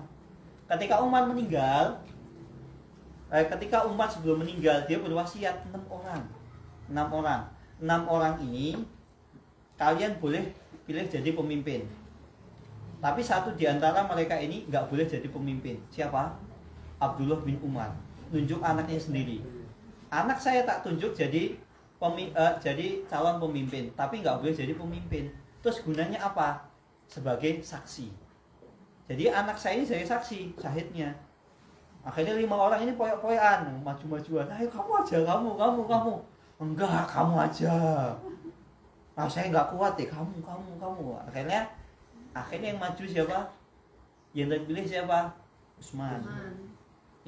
Ketika Umar sebelum meninggal, dia berwasiat 6 orang. 6 orang ini kalian boleh pilih jadi pemimpin. Tapi satu di antara mereka ini nggak boleh jadi pemimpin. Siapa? Abdullah bin Umar. Tunjuk anaknya sendiri. Anak saya tak tunjuk jadi calon pemimpin, tapi nggak boleh jadi pemimpin. Terus gunanya apa? Sebagai saksi. Jadi anak saya ini jadi saksi, syahidnya. Akhirnya 5 orang ini poyak-poyakan, maju-majuan. Ayo kamu aja, kamu. Enggak, kamu aja. Ah, saya nggak kuat deh, kamu. Akhirnya yang maju siapa? Yang terpilih siapa? Utsman.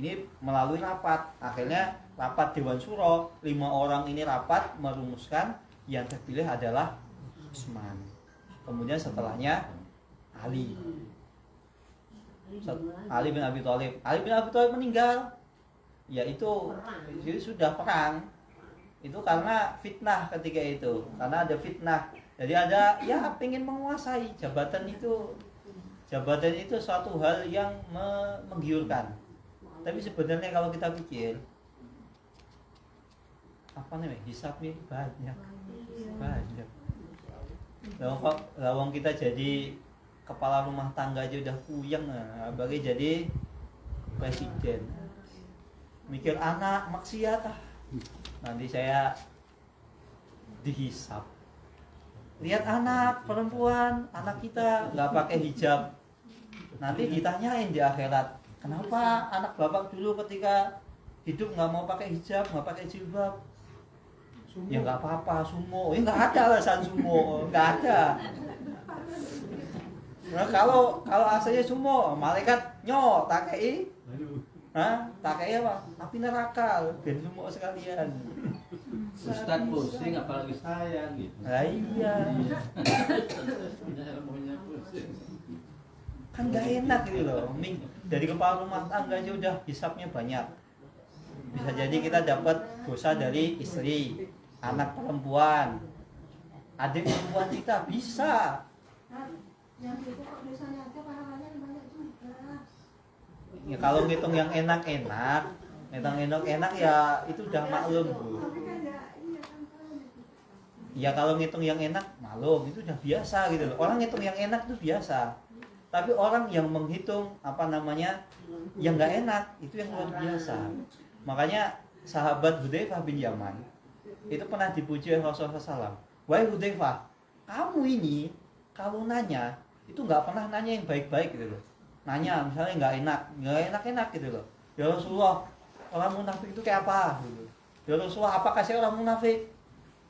Ini melalui rapat. Akhirnya rapat Dewan Syuro, 5 orang ini rapat merumuskan yang terpilih adalah Utsman. Kemudian setelahnya Ali. Ali bin Abi Thalib. Ali bin Abi Thalib meninggal. Ya itu sudah perang. Itu karena fitnah ketika itu. Karena ada fitnah. Jadi ada ya pengen menguasai jabatan itu. Jabatan itu suatu hal yang menggiurkan. Tapi sebenarnya kalau kita pikir apa namanya? Hisabnya banyak. Lawang kita jadi kepala rumah tangga aja udah puyeng, bagi jadi presiden. Mikir anak maksiat nanti saya dihisap. Lihat anak perempuan, anak kita nggak pakai hijab, nanti ditanyain di akhirat, kenapa anak bapak dulu ketika hidup nggak mau pakai hijab, nggak pakai jilbab? Ya nggak apa-apa, sumo. Ya nggak ada alasan sumo, nggak ada. Nah, kalau asalnya sumo, malaikat nyo takai, takai apa? Api neraka, ben sumo sekalian. Ustadz pusing apalagi saya gitu. Nah, iya. Ilmunya pusing. Kan gak enak gitu loh. Dari kepala rumah tangga aja udah hisapnya banyak. Bisa jadi kita dapat dosa dari istri, anak perempuan, adik perempuan kita bisa. Ya kalau ngitung yang enak-enak ya itu udah maklum, Bu. Ya kalau ngitung yang enak maklum, itu udah biasa gitu loh. Orang ngitung yang enak itu biasa. Tapi orang yang menghitung yang nggak enak itu yang luar biasa. Makanya sahabat Hudzaifah bin Yaman itu pernah dipuji oleh Rasulullah SAW. Wahai Hudzaifah, kamu ini kalau nanya itu nggak pernah nanya yang baik-baik gitu loh. Nanya misalnya nggak enak gitu loh. Ya Rasulullah, orang munafik itu kayak apa? Gitu. Ya Rasulullah, apakah saya orang munafik?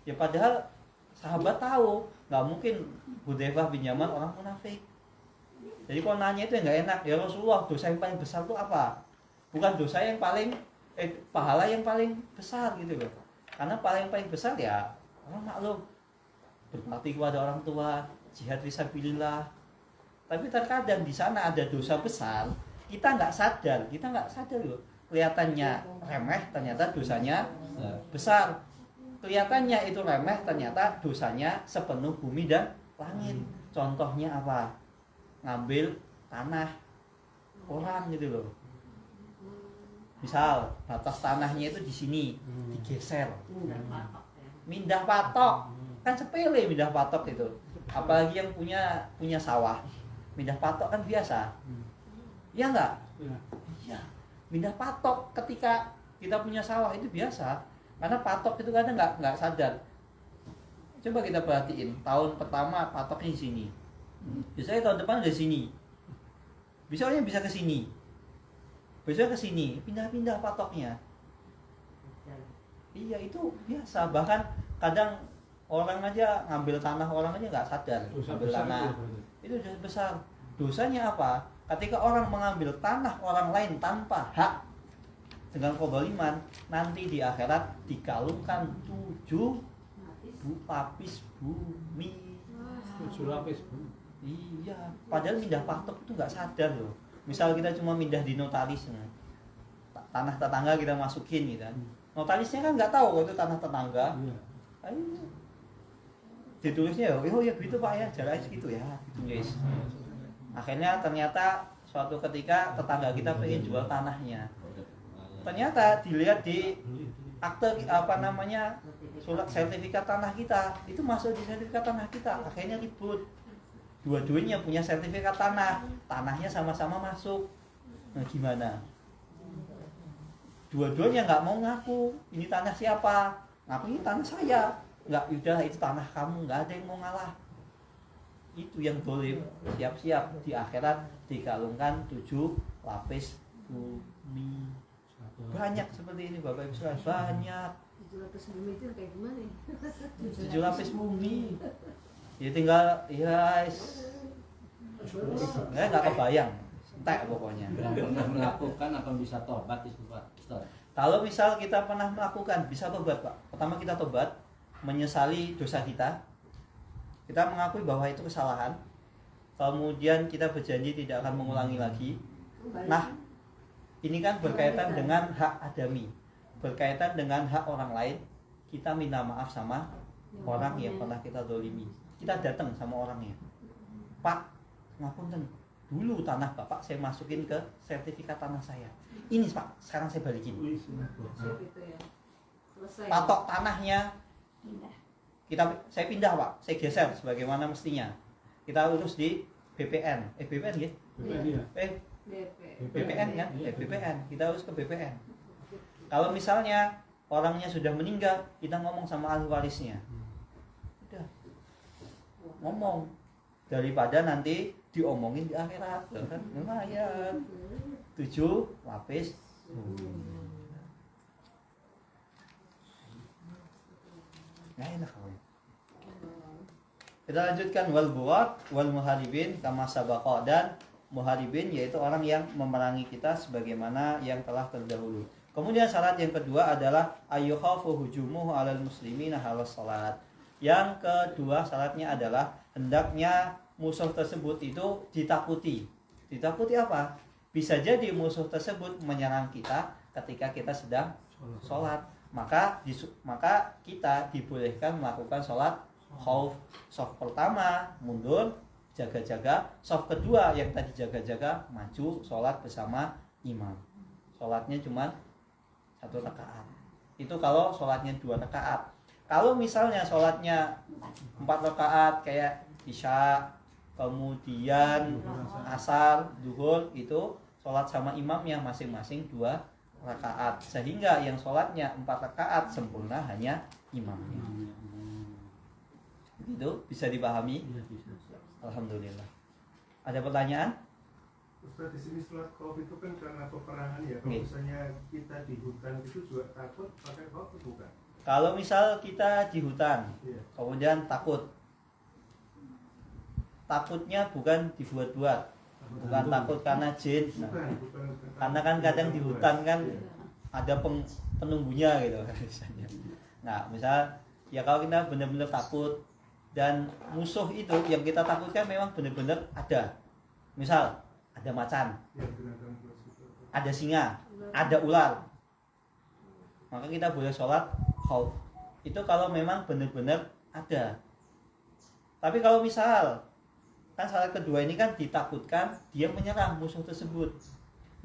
Ya padahal sahabat tahu nggak mungkin Hudzaifah bin Yaman orang munafik. Jadi kalau nanya itu yang nggak enak. Ya Rasulullah, dosa yang paling besar itu apa? Bukan dosa yang paling pahala yang paling besar gitu loh. Karena paling besar ya orang maklum berbakti kepada orang tua, jihad fisabilillah. Tapi terkadang di sana ada dosa besar, kita nggak sadar loh. Kelihatannya remeh, ternyata dosanya besar. Kelihatannya itu remeh, ternyata dosanya sepenuh bumi dan langit. Contohnya apa? Ngambil tanah orang gitu loh. Misal batas tanahnya itu di sini digeser, mindah patok, kan sepele mindah patok itu. Apalagi yang punya sawah, mindah patok kan biasa. Iya enggak? Iya. Mindah patok ketika kita punya sawah itu biasa. Karena patok itu kadang nggak sadar. Coba kita perhatiin, tahun pertama patoknya di sini. Biasanya tahun depan udah sini. Biasanya bisa ke sini. Besok ke sini, pindah-pindah patoknya. Iya, itu biasa. Bahkan kadang orang aja ngambil tanah orang aja nggak sadar. Ngambil tanah itu dosa besar. Dosanya apa? Ketika orang mengambil tanah orang lain tanpa hak dengan kezaliman, nanti di akhirat dikalungkan 7 lapis bumi. 7 lapis bumi. Iya, padahal pindah patok itu nggak sadar loh. Misal kita cuma pindah di notaris, tanah tetangga kita masukin gitu kan. Notarisnya kan nggak tahu kalau itu tanah tetangga. Ayo. Ditulisnya oh ya gitu Pak ya, jaraknya segitu ya, gitu guys. Akhirnya ternyata suatu ketika tetangga kita pengen jual tanahnya. Ternyata dilihat di akte surat sertifikat tanah kita, itu masuk di sertifikat tanah kita. Akhirnya ribut. Dua-duanya punya sertifikat tanahnya sama-sama masuk. Nah gimana? Dua-duanya nggak mau ngaku ini tanah siapa, ngaku ini tanah saya. Nggak, udah itu tanah kamu, nggak ada yang mau ngalah. Itu yang boleh siap-siap di akhirat dikalungkan 7 lapis bumi. mie. Banyak seperti ini Bapak Ibu sekalian, banyak. 700 bumi itu kayak gimana ya? 7 lapis bumi. Ya tinggal ya nggak kebayang. Entek pokoknya. Yang pernah melakukan akan bisa tobat itu Pak Ustaz. Kalau misal kita pernah melakukan, bisa tobat Pak. Pertama kita tobat, menyesali dosa kita. Kita mengakui bahwa itu kesalahan. Kemudian kita berjanji tidak akan mengulangi lagi. Nah, ini kan berkaitan dengan hak adami, berkaitan dengan hak orang lain. Kita minta maaf sama orang yang pernah kita dolimi. Kita datang sama orangnya. Pak, ngapunten, dulu tanah Bapak saya masukin ke sertifikat tanah saya. Ini Pak, sekarang saya balikin. Gitu ya. Selesai. Patok tanahnya Pindah. saya pindah Pak, saya geser sebagaimana mestinya. Kita urus di BPN, BPN ya? DP. BPN kan? BPN, kita urus ke BPN. Kalau misalnya orangnya sudah meninggal, kita ngomong sama ahli warisnya. Udah, ngomong daripada nanti diomongin di akhirat, kan? Lumayan. 7 lapis. Nah, enak kamu. Kita lanjutkan wal buwat wal muharibin kama sabaqa, dan muharibin yaitu orang yang memerangi kita sebagaimana yang telah terdahulu. Kemudian syarat yang kedua adalah ayyukhafu hujumuhu 'alal muslimina halas salat. Yang kedua syaratnya adalah hendaknya musuh tersebut itu ditakuti. Ditakuti apa? Bisa jadi musuh tersebut menyerang kita ketika kita sedang sholat. Maka kita dibolehkan melakukan sholat khauf. Shaf pertama mundur jaga-jaga, shaf kedua yang tadi jaga-jaga maju sholat bersama imam. Sholatnya cuma 1 rakaat. Itu kalau sholatnya 2 rakaat. Kalau misalnya sholatnya 4 rakaat kayak isya, kemudian asar, zuhur, itu sholat sama imamnya masing-masing 2 rakaat, sehingga yang sholatnya 4 rakaat sempurna hanya imamnya. Itu bisa dipahami? Alhamdulillah. Ada pertanyaan? Ustaz, di sini sholat khauf itu kan karena peperangan ya. Kalau misalnya kita di hutan itu juga takut pakai khauf bukan? Kalau misal kita di hutan, kemudian takutnya bukan dibuat-buat, bukan takut karena jin. Bukan. Karena kan kadang di hutan kan ada penunggunya gitu misalnya. Nah, misal ya kalau kita benar-benar takut dan musuh itu yang kita takutkan memang benar-benar ada. Misal ada macan, ada singa, ada ular, maka kita boleh sholat khauf. Itu kalau memang benar-benar ada. Tapi kalau misal kan syarat kedua ini kan ditakutkan dia menyerang musuh tersebut.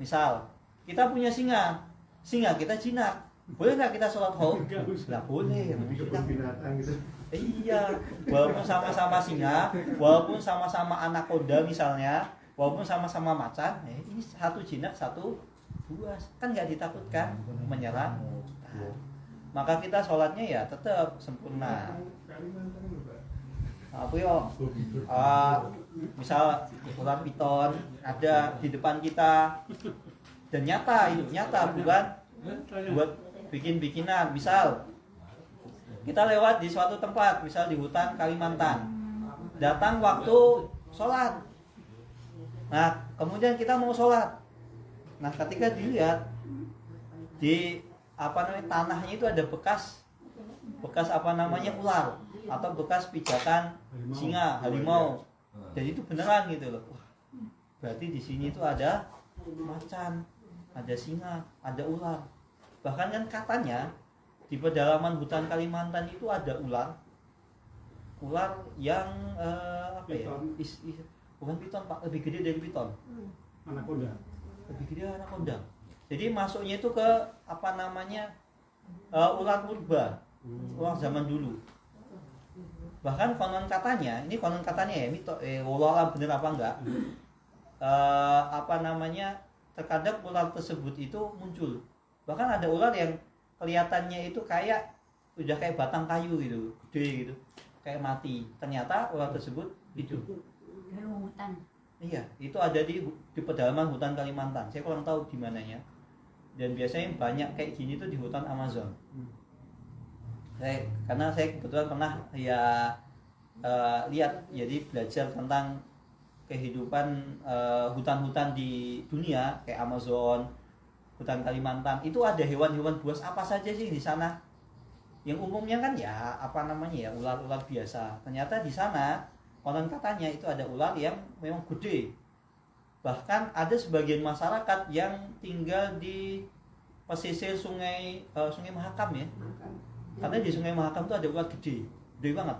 Misal kita punya singa kita jinak, boleh nggak kita sholat khauf? Nggak boleh. Binatang gitu. Iya, walaupun sama-sama singa, walaupun sama-sama anaconda misalnya, walaupun sama-sama macan, ini satu jinak satu buas, kan nggak ditakutkan menyerang. Nah, maka kita sholatnya ya tetap sempurna. Apa yo? Misal ular piton ada di depan kita dan nyata, bukan buat bikin-bikinan. Misal kita lewat di suatu tempat, misal di hutan Kalimantan, datang waktu sholat. Nah, kemudian kita mau sholat. Nah, ketika dilihat di tanahnya itu ada bekas ular atau bekas pijakan singa, harimau. Jadi itu beneran gitu loh. Wah, berarti di sini itu ada macan, ada singa, ada ular. Bahkan kan katanya di pedalaman hutan Kalimantan itu ada ular yang bukan piton Pak, lebih gede dari piton. Anaconda. Lebih gede dari anaconda. Jadi masuknya itu ke ular purba, ular zaman dulu. Bahkan konon katanya ya, wallah bener apa enggak? Terkadang ular tersebut itu muncul. Bahkan ada ular yang kelihatannya itu kayak batang kayu gitu, gede gitu, kayak mati. Ternyata ular tersebut hidup. Dalam hutan. Iya, itu ada di pedalaman hutan Kalimantan. Saya kurang tahu di mananya. Dan biasanya banyak kayak gini tuh di hutan Amazon. Karena saya kebetulan pernah ya lihat, jadi belajar tentang kehidupan hutan-hutan di dunia kayak Amazon, hutan Kalimantan. Itu ada hewan-hewan buas apa saja sih di sana? Yang umumnya kan ya apa namanya ya, ular-ular biasa. Ternyata di sana konon katanya itu ada ular yang memang gede. Bahkan ada sebagian masyarakat yang tinggal di pesisir sungai Mahakam ya. Karena di Sungai Mahakam itu ada ular gede banget.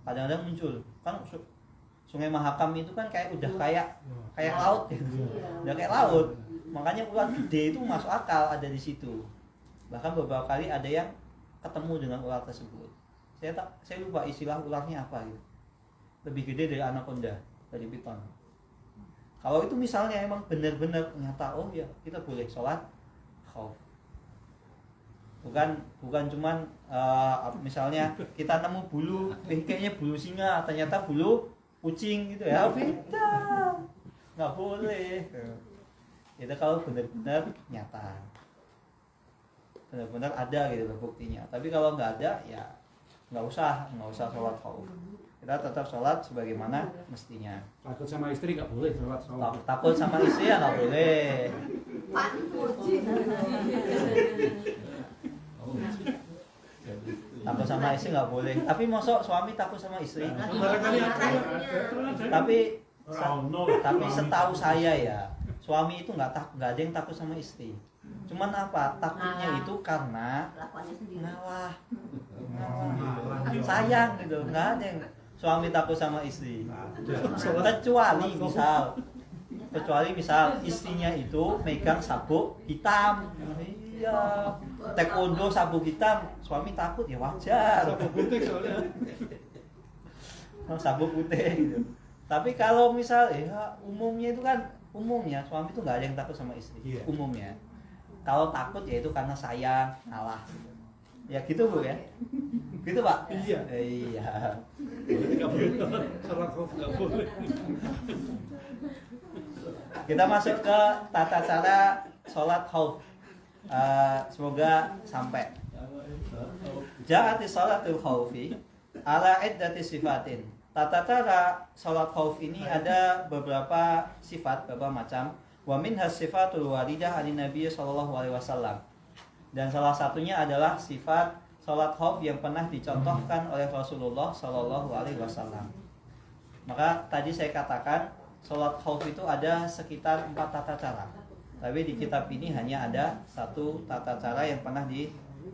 Kadang-kadang muncul. Kan Sungai Mahakam itu kan udah kayak laut ya. Udah kayak laut. Makanya ular gede itu masuk akal ada di situ. Bahkan beberapa kali ada yang ketemu dengan ular tersebut. Saya lupa istilah ularnya apa gitu. Lebih gede dari anaconda, dari piton. Kalau itu misalnya emang benar-benar nyata, oh ya kita boleh sholat khauf. Bukan cuman misalnya kita nemu bulu, kayaknya bulu singa, ternyata bulu kucing gitu ya, beda, nggak boleh. Itu kalau benar-benar nyata, benar-benar ada gitu loh buktinya. Tapi kalau nggak ada ya nggak usah sholat khauf. Kita tetap sholat sebagaimana mestinya. Takut sama istri nggak boleh sholat. Takut sama istri ya nggak boleh. Takut sama istri nggak boleh. Tapi mosok suami takut sama istri. Tapi setahu saya ya, suami itu nggak ada yang takut sama istri. Cuman apa? Takutnya itu karena ngalah. Sayang gitu, nggak ada yang suami takut sama istri. Kecuali misal istrinya itu megang sabuk hitam. Iya, taekwondo sabuk hitam, suami takut ya wajar. Sabuk putih gitu. Tapi kalau misal umumnya itu kan suami itu nggak ada yang takut sama istri. Umumnya. Kalau takut ya itu karena sayang, ngalah. Ya gitu Bu ya. Gitu Pak? Iya. Iya. Nggak boleh sholat khauf, nggak boleh. Kita masuk ke tata cara sholat khauf. Semoga sampai. Ja'ati sholatul khaufi ala iddati sifatin. Tata cara sholat khauf ini ada beberapa sifat, beberapa macam. Wa minhas sifatul waridah anin Nabi sallallahu alaihi wasallam. Dan salah satunya adalah sifat sholat khauf yang pernah dicontohkan oleh Rasulullah sallallahu alaihi wasallam. Maka tadi saya katakan sholat khauf itu ada sekitar 4 tata cara. Tapi di kitab ini hanya ada 1 tata cara yang pernah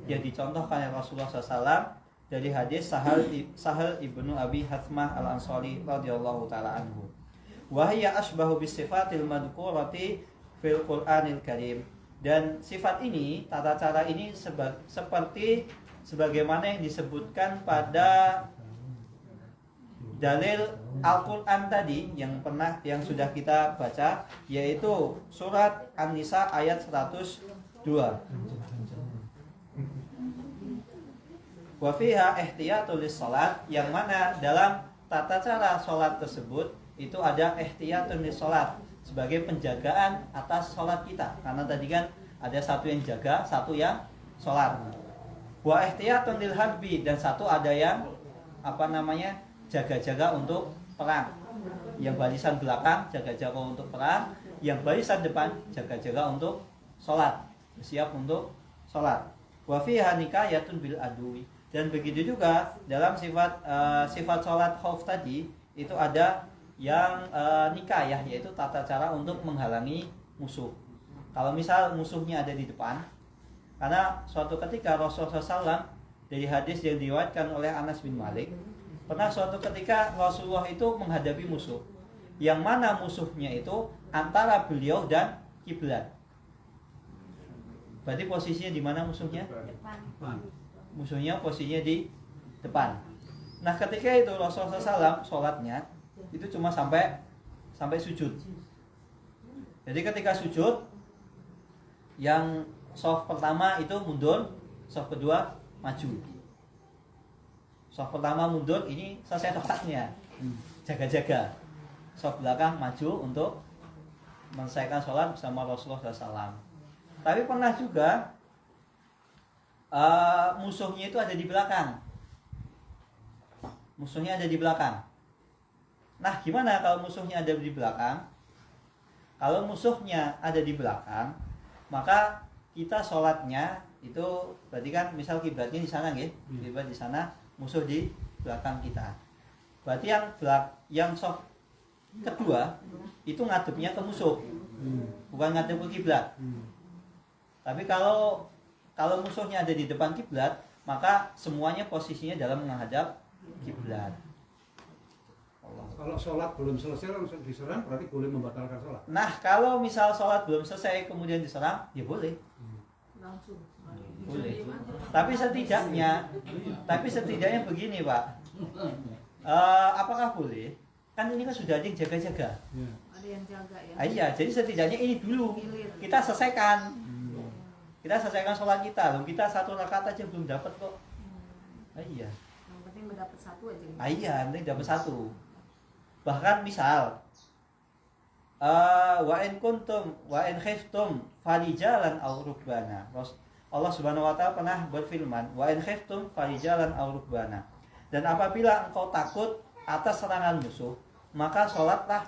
dicontohkan oleh Rasulullah SAW dari hadis Sahal ibnu Abi Hathmah al-Ansari radhiyallahu taala anhu. Wa hiya asbahu bisifatil madhkurati fil Qur'anil Karim. Dan sifat ini, tata cara ini seperti sebagaimana yang disebutkan pada dalil Al-Quran tadi yang sudah kita baca, yaitu surat An-Nisa ayat 102. Wa fiha ihtiyatul lis-shalat, yang mana dalam tata cara sholat tersebut itu ada ihtiyatun lis-shalat, sebagai penjagaan atas sholat kita. Karena tadi kan ada satu yang jaga, satu yang sholat. Wa ihtiyatun lil harbi, dan satu ada yang jaga-jaga untuk perang. Yang barisan belakang jaga-jaga untuk perang, yang barisan depan jaga-jaga untuk sholat, siap untuk sholat. Wa fiha nikayatun bil adwi, dan begitu juga dalam sifat sholat khauf tadi itu ada yang nikayah, yaitu tata cara untuk menghalangi musuh. Kalau misal musuhnya ada di depan, karena suatu ketika Rasulullah SAW dari hadis yang diriwayatkan oleh Anas bin Malik, pernah suatu ketika Rasulullah itu menghadapi musuh, yang mana musuhnya itu antara beliau dan kiblat. Berarti posisinya di mana musuhnya? Depan. Musuhnya posisinya di depan. Nah ketika itu Rasulullah SAW sholatnya itu cuma sampai sujud. Jadi ketika sujud, yang shaf pertama itu mundur, shaf kedua maju. Shaf pertama mundur, ini selesai sholatnya, jaga-jaga. Shaf belakang maju untuk menyelesaikan sholat bersama Rasulullah SAW. Tapi pernah juga musuhnya itu ada di belakang. Musuhnya ada di belakang. Nah, gimana kalau musuhnya ada di belakang? Kalau musuhnya ada di belakang, maka kita sholatnya itu berarti kan misal kiblatnya di sana, nggih, kiblat di sana, musuh di belakang kita. Berarti yang soft kedua itu ngadepnya ke musuh, bukan ngadep ke kiblat. Tapi kalau musuhnya ada di depan kiblat, maka semuanya posisinya dalam menghadap kiblat. Kalau sholat belum selesai langsung diserang berarti boleh membatalkan sholat. Nah, kalau misal sholat belum selesai kemudian diserang, ya boleh. Langsung. Boleh. Tapi setidaknya begini, Pak. Apakah boleh? Kan ini kan sudah ada yang jaga-jaga. Ya. Ada yang jaga ya. Iya, jadi setidaknya ini dulu kita selesaikan. Kita selesaikan sholat kita. Loh, kita 1 rakaat aja belum dapat kok. Iya. Yang penting mendapat 1 aja. Iya, yang penting dapat 1. Bahkan misal wa in khiftum farijalan aw rukbana. Allah Subhanahu wa taala pernah berfirman, wa in khiftum farijalan aw rukbana. Dan apabila engkau takut atas serangan musuh, maka sholatlah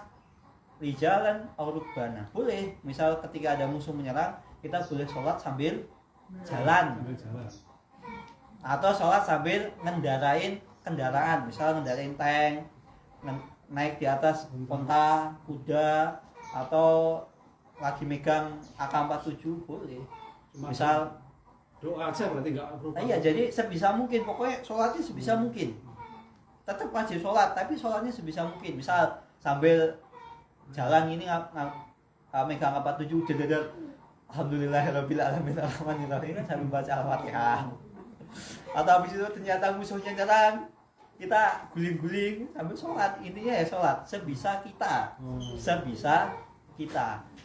rijalan aw rukbana. Boleh, misal ketika ada musuh menyerang, kita boleh sholat sambil jalan. Atau sholat sambil ngendarain kendaraan, misal ngendarain tank, naik di atas onta, kuda, atau lagi megang AK-47 boleh. Misal doa aja berarti nggak perlu. Iya, jadi sebisa mungkin, pokoknya sholatnya sebisa mungkin. Tetap wajib sholat, tapi sholatnya sebisa mungkin. Misal sambil jalan ini megang AK-47 dededar, alhamdulillahirabbil alamin arrahmanirrahim sambil baca Al-Fatihah. Atau habis itu ternyata musuhnya nyerang, kita guling-guling sambil sholat. Intinya ya sholat sebisa kita,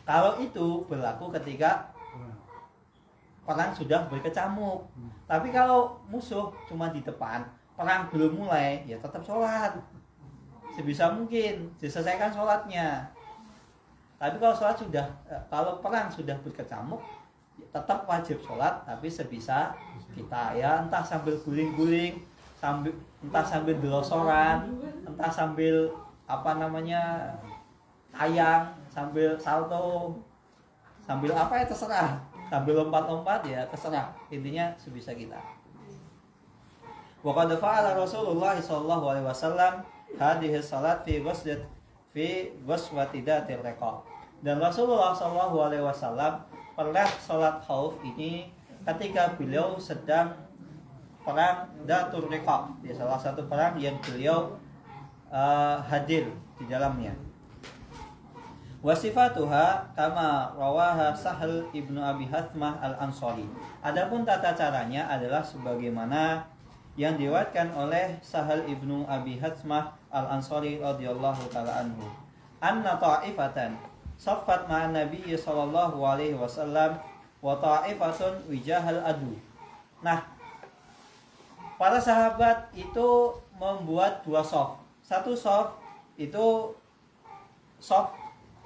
Kalau itu berlaku ketika perang sudah berkecamuk. Tapi kalau musuh cuma di depan, perang belum mulai, ya tetap sholat sebisa mungkin, diselesaikan sholatnya. Tapi kalau perang sudah berkecamuk, tetap wajib sholat, tapi sebisa kita, ya entah sambil guling-guling, entah sambil belosoran, entah sambil tayang, sambil salto, sambil apa ya terserah, sambil lompat-lompat ya terserah, intinya sebisa kita. Wa qad fa'ala Rasulullah sallallahu alaihi wasallam hadhihi salat fi ghazwati Dhatil Riqa. Dan Rasulullah sallallahu alaihi wasallam pernah salat khauf ini ketika beliau sedang perang Dhatul Riqa, ya, salah satu perang yang beliau hadir di dalamnya. Wasifatuha kama rawaha Sahal ibnu Abi Hathmah al-Ansari. Adapun tata caranya adalah sebagaimana yang diriwayatkan oleh Sahal ibnu Abi Hathmah al-Ansari radhiyallahu taala anhu. Anna ta'ifatan saffat ma'an Nabi sallallahu alaihi wasallam wa ta'ifatun wijahal adu. Nah, para sahabat itu membuat 2 shaf. Satu shaf itu shaf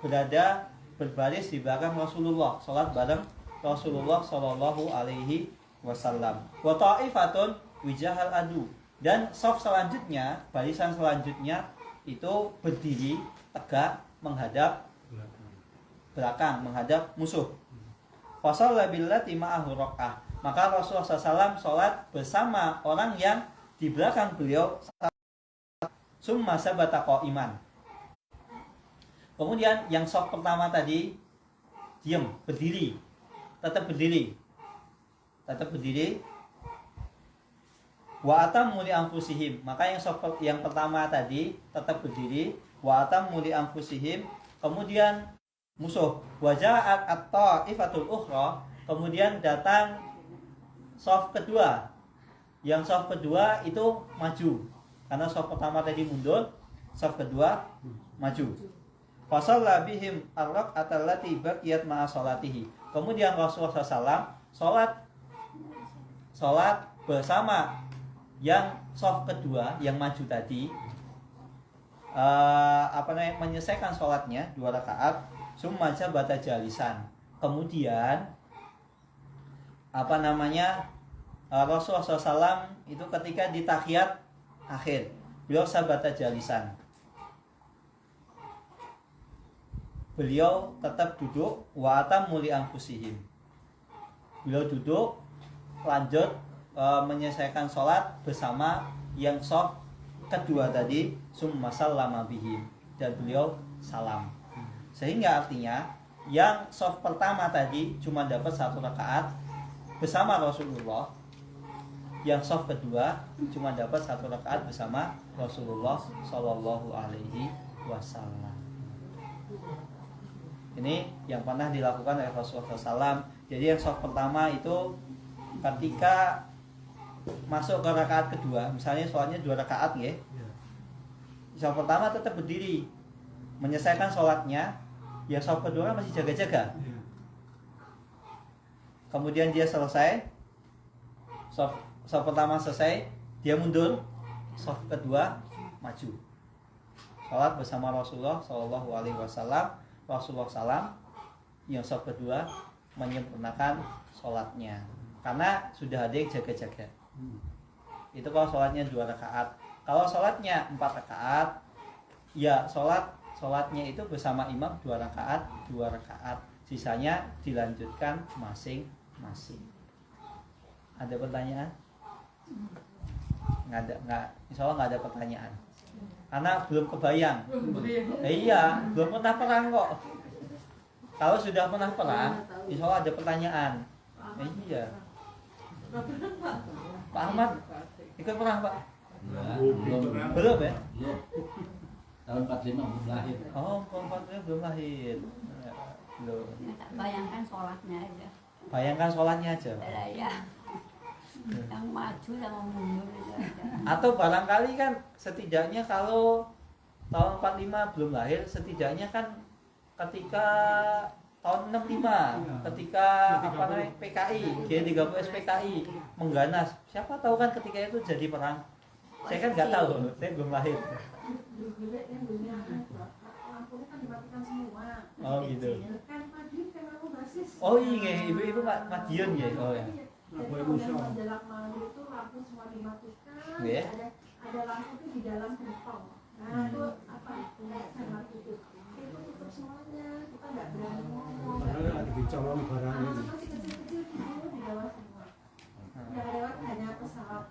berada berbaris di belakang Rasulullah, salat bareng Rasulullah sallallahu alaihi wasallam. Wa ta'ifatun wijahal adu. Dan shaf selanjutnya, barisan selanjutnya itu berdiri tegak menghadap belakang, menghadap musuh. Fasalla billati ma'ahu raq'ah. Maka Rasulullah SAW sholat bersama orang yang di belakang beliau. Summa sabata qa'iman. Kemudian yang shaf pertama tadi diam, berdiri, tetap berdiri. Wa atammu li anfusihim. Maka yang shaf yang pertama tadi tetap berdiri. Wa atammu li anfusihim. Kemudian musuh. Wa ja'at at-ta'ifatul ukhra. Kemudian datang shaf kedua. Yang shaf kedua itu maju. Karena shaf pertama tadi mundur, shaf kedua maju. Fasalla bihim ar-rak'atal lati baqiyat ma'a salatihi. Kemudian Rasulullah SAW sholat bersama yang shaf kedua yang maju tadi, menyelesaikan sholatnya 2 rakaat. Summa jabata jalisan. Kemudian Rasulullah SAW itu ketika di tahiyat akhir, beliau sabata jalisan. Beliau tetap duduk, wa atammu li anfusihim. Beliau duduk, lanjut menyelesaikan sholat bersama yang shaf kedua tadi, summa sallama bihim, dan beliau salam. Sehingga artinya yang shaf pertama tadi cuma dapat 1 rakaat bersama Rasulullah, yang shaf kedua cuma dapat 1 rakaat bersama Rasulullah Shallallahu Alaihi Wasallam. Ini yang pernah dilakukan oleh Rasulullah SAW. Jadi yang shaf pertama itu ketika masuk ke rakaat kedua, misalnya sholatnya 2 rakaat ya, shaf pertama tetap berdiri menyelesaikan sholatnya, yang shaf kedua masih jaga-jaga. Kemudian dia selesai, shaf pertama selesai, dia mundur, shaf kedua maju, sholat bersama Rasulullah Shallallahu Alaihi Wasallam. Rasulullah SAW yang shaf kedua menyempurnakan sholatnya, karena sudah ada yang jaga-jaga. Itu kalau sholatnya 2 rakaat. Kalau sholatnya 4 rakaat, ya sholatnya itu bersama imam 2 rakaat, 2 rakaat. Sisanya dilanjutkan masing-masing. Ada pertanyaan? Insya Allah nggak ada pertanyaan. Karena belum kebayang. Iya, belum pernah perang kok. Kalau sudah pernah perang, insya Allah ada pertanyaan. Iya. Pak Ahmad ikut perang Pak? Belum ya? Belum. Tahun 45 belum lahir. Oh, 45 belum lahir. Belum. Tak bayangkan sholatnya aja. Bayangkan sholatnya aja. Ya. Yang maju sama mundur itu aja. Atau barangkali kan setidaknya kalau tahun 45 belum lahir, setidaknya kan ketika tahun 65 ketika PKI, G30 SPKI mengganas, siapa tahu kan ketika itu jadi perang. Saya kan nggak tahu, saya belum lahir. Oh gitu. Oh iya, ibu-ibu Madiun ya. Oh ya. Ya. Ada lampu itu di dalam gentong. Nah itu apa? Itu untuk semuanya, kita nggak berani ngomong. Padahal ada dicolong barangnya. Masih kecil-kecil dulu di bawah semua. Yang lewat hanya pesawat.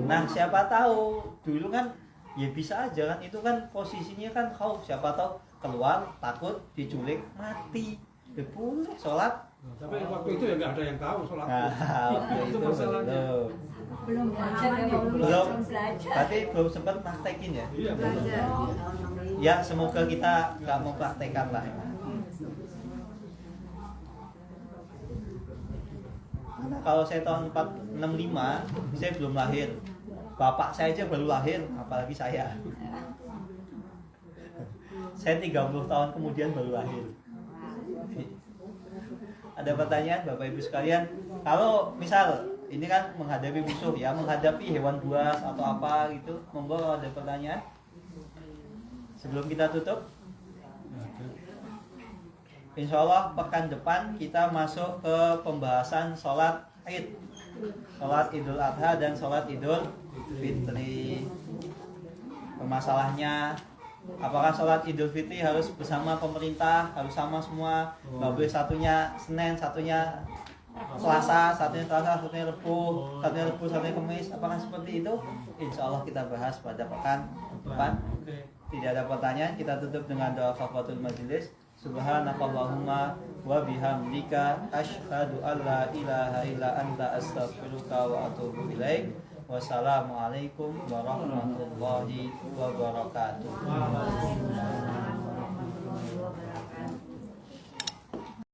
Nah, siapa tahu dulu kan ya bisa aja kan, itu kan posisinya kan kau siapa tahu keluar takut diculik mati. Ya boleh sholat. Tapi waktu itu ya nggak ada yang tahu sholat. Waktu Itu itu masalahnya. Belum belajar ya, Belum. belajar. Berarti belum sempat praktekin ya. Iya, Belajar. Ya semoga kita nggak mau praktekan lah. Karena kalau saya tahun 65 saya belum lahir. Bapak saya aja baru lahir, apalagi saya. Saya 30 tahun kemudian baru lahir. Ada pertanyaan Bapak Ibu sekalian? Kalau misal ini kan menghadapi musuh ya, menghadapi hewan buas atau apa gitu, monggo kalau ada pertanyaan sebelum kita tutup. Insya Allah pekan depan kita masuk ke pembahasan sholat Id, sholat Idul Adha dan sholat Idul Fitri. Masalahnya apakah sholat Idul Fitri harus bersama pemerintah, harus sama semua, nggak boleh satunya Senin, satunya Selasa, satunya Rabu, satunya Kamis, apakah seperti itu? Insya Allah kita bahas pada pekan depan. Tidak ada pertanyaan, kita tutup dengan doa kafaratul majelis. Subhanakallahumma wa bihamdika asyhadu an la ilaha illa anta astaghfiruka wa atubu ilaik. Wassalamualaikum warahmatullahi wabarakatuh.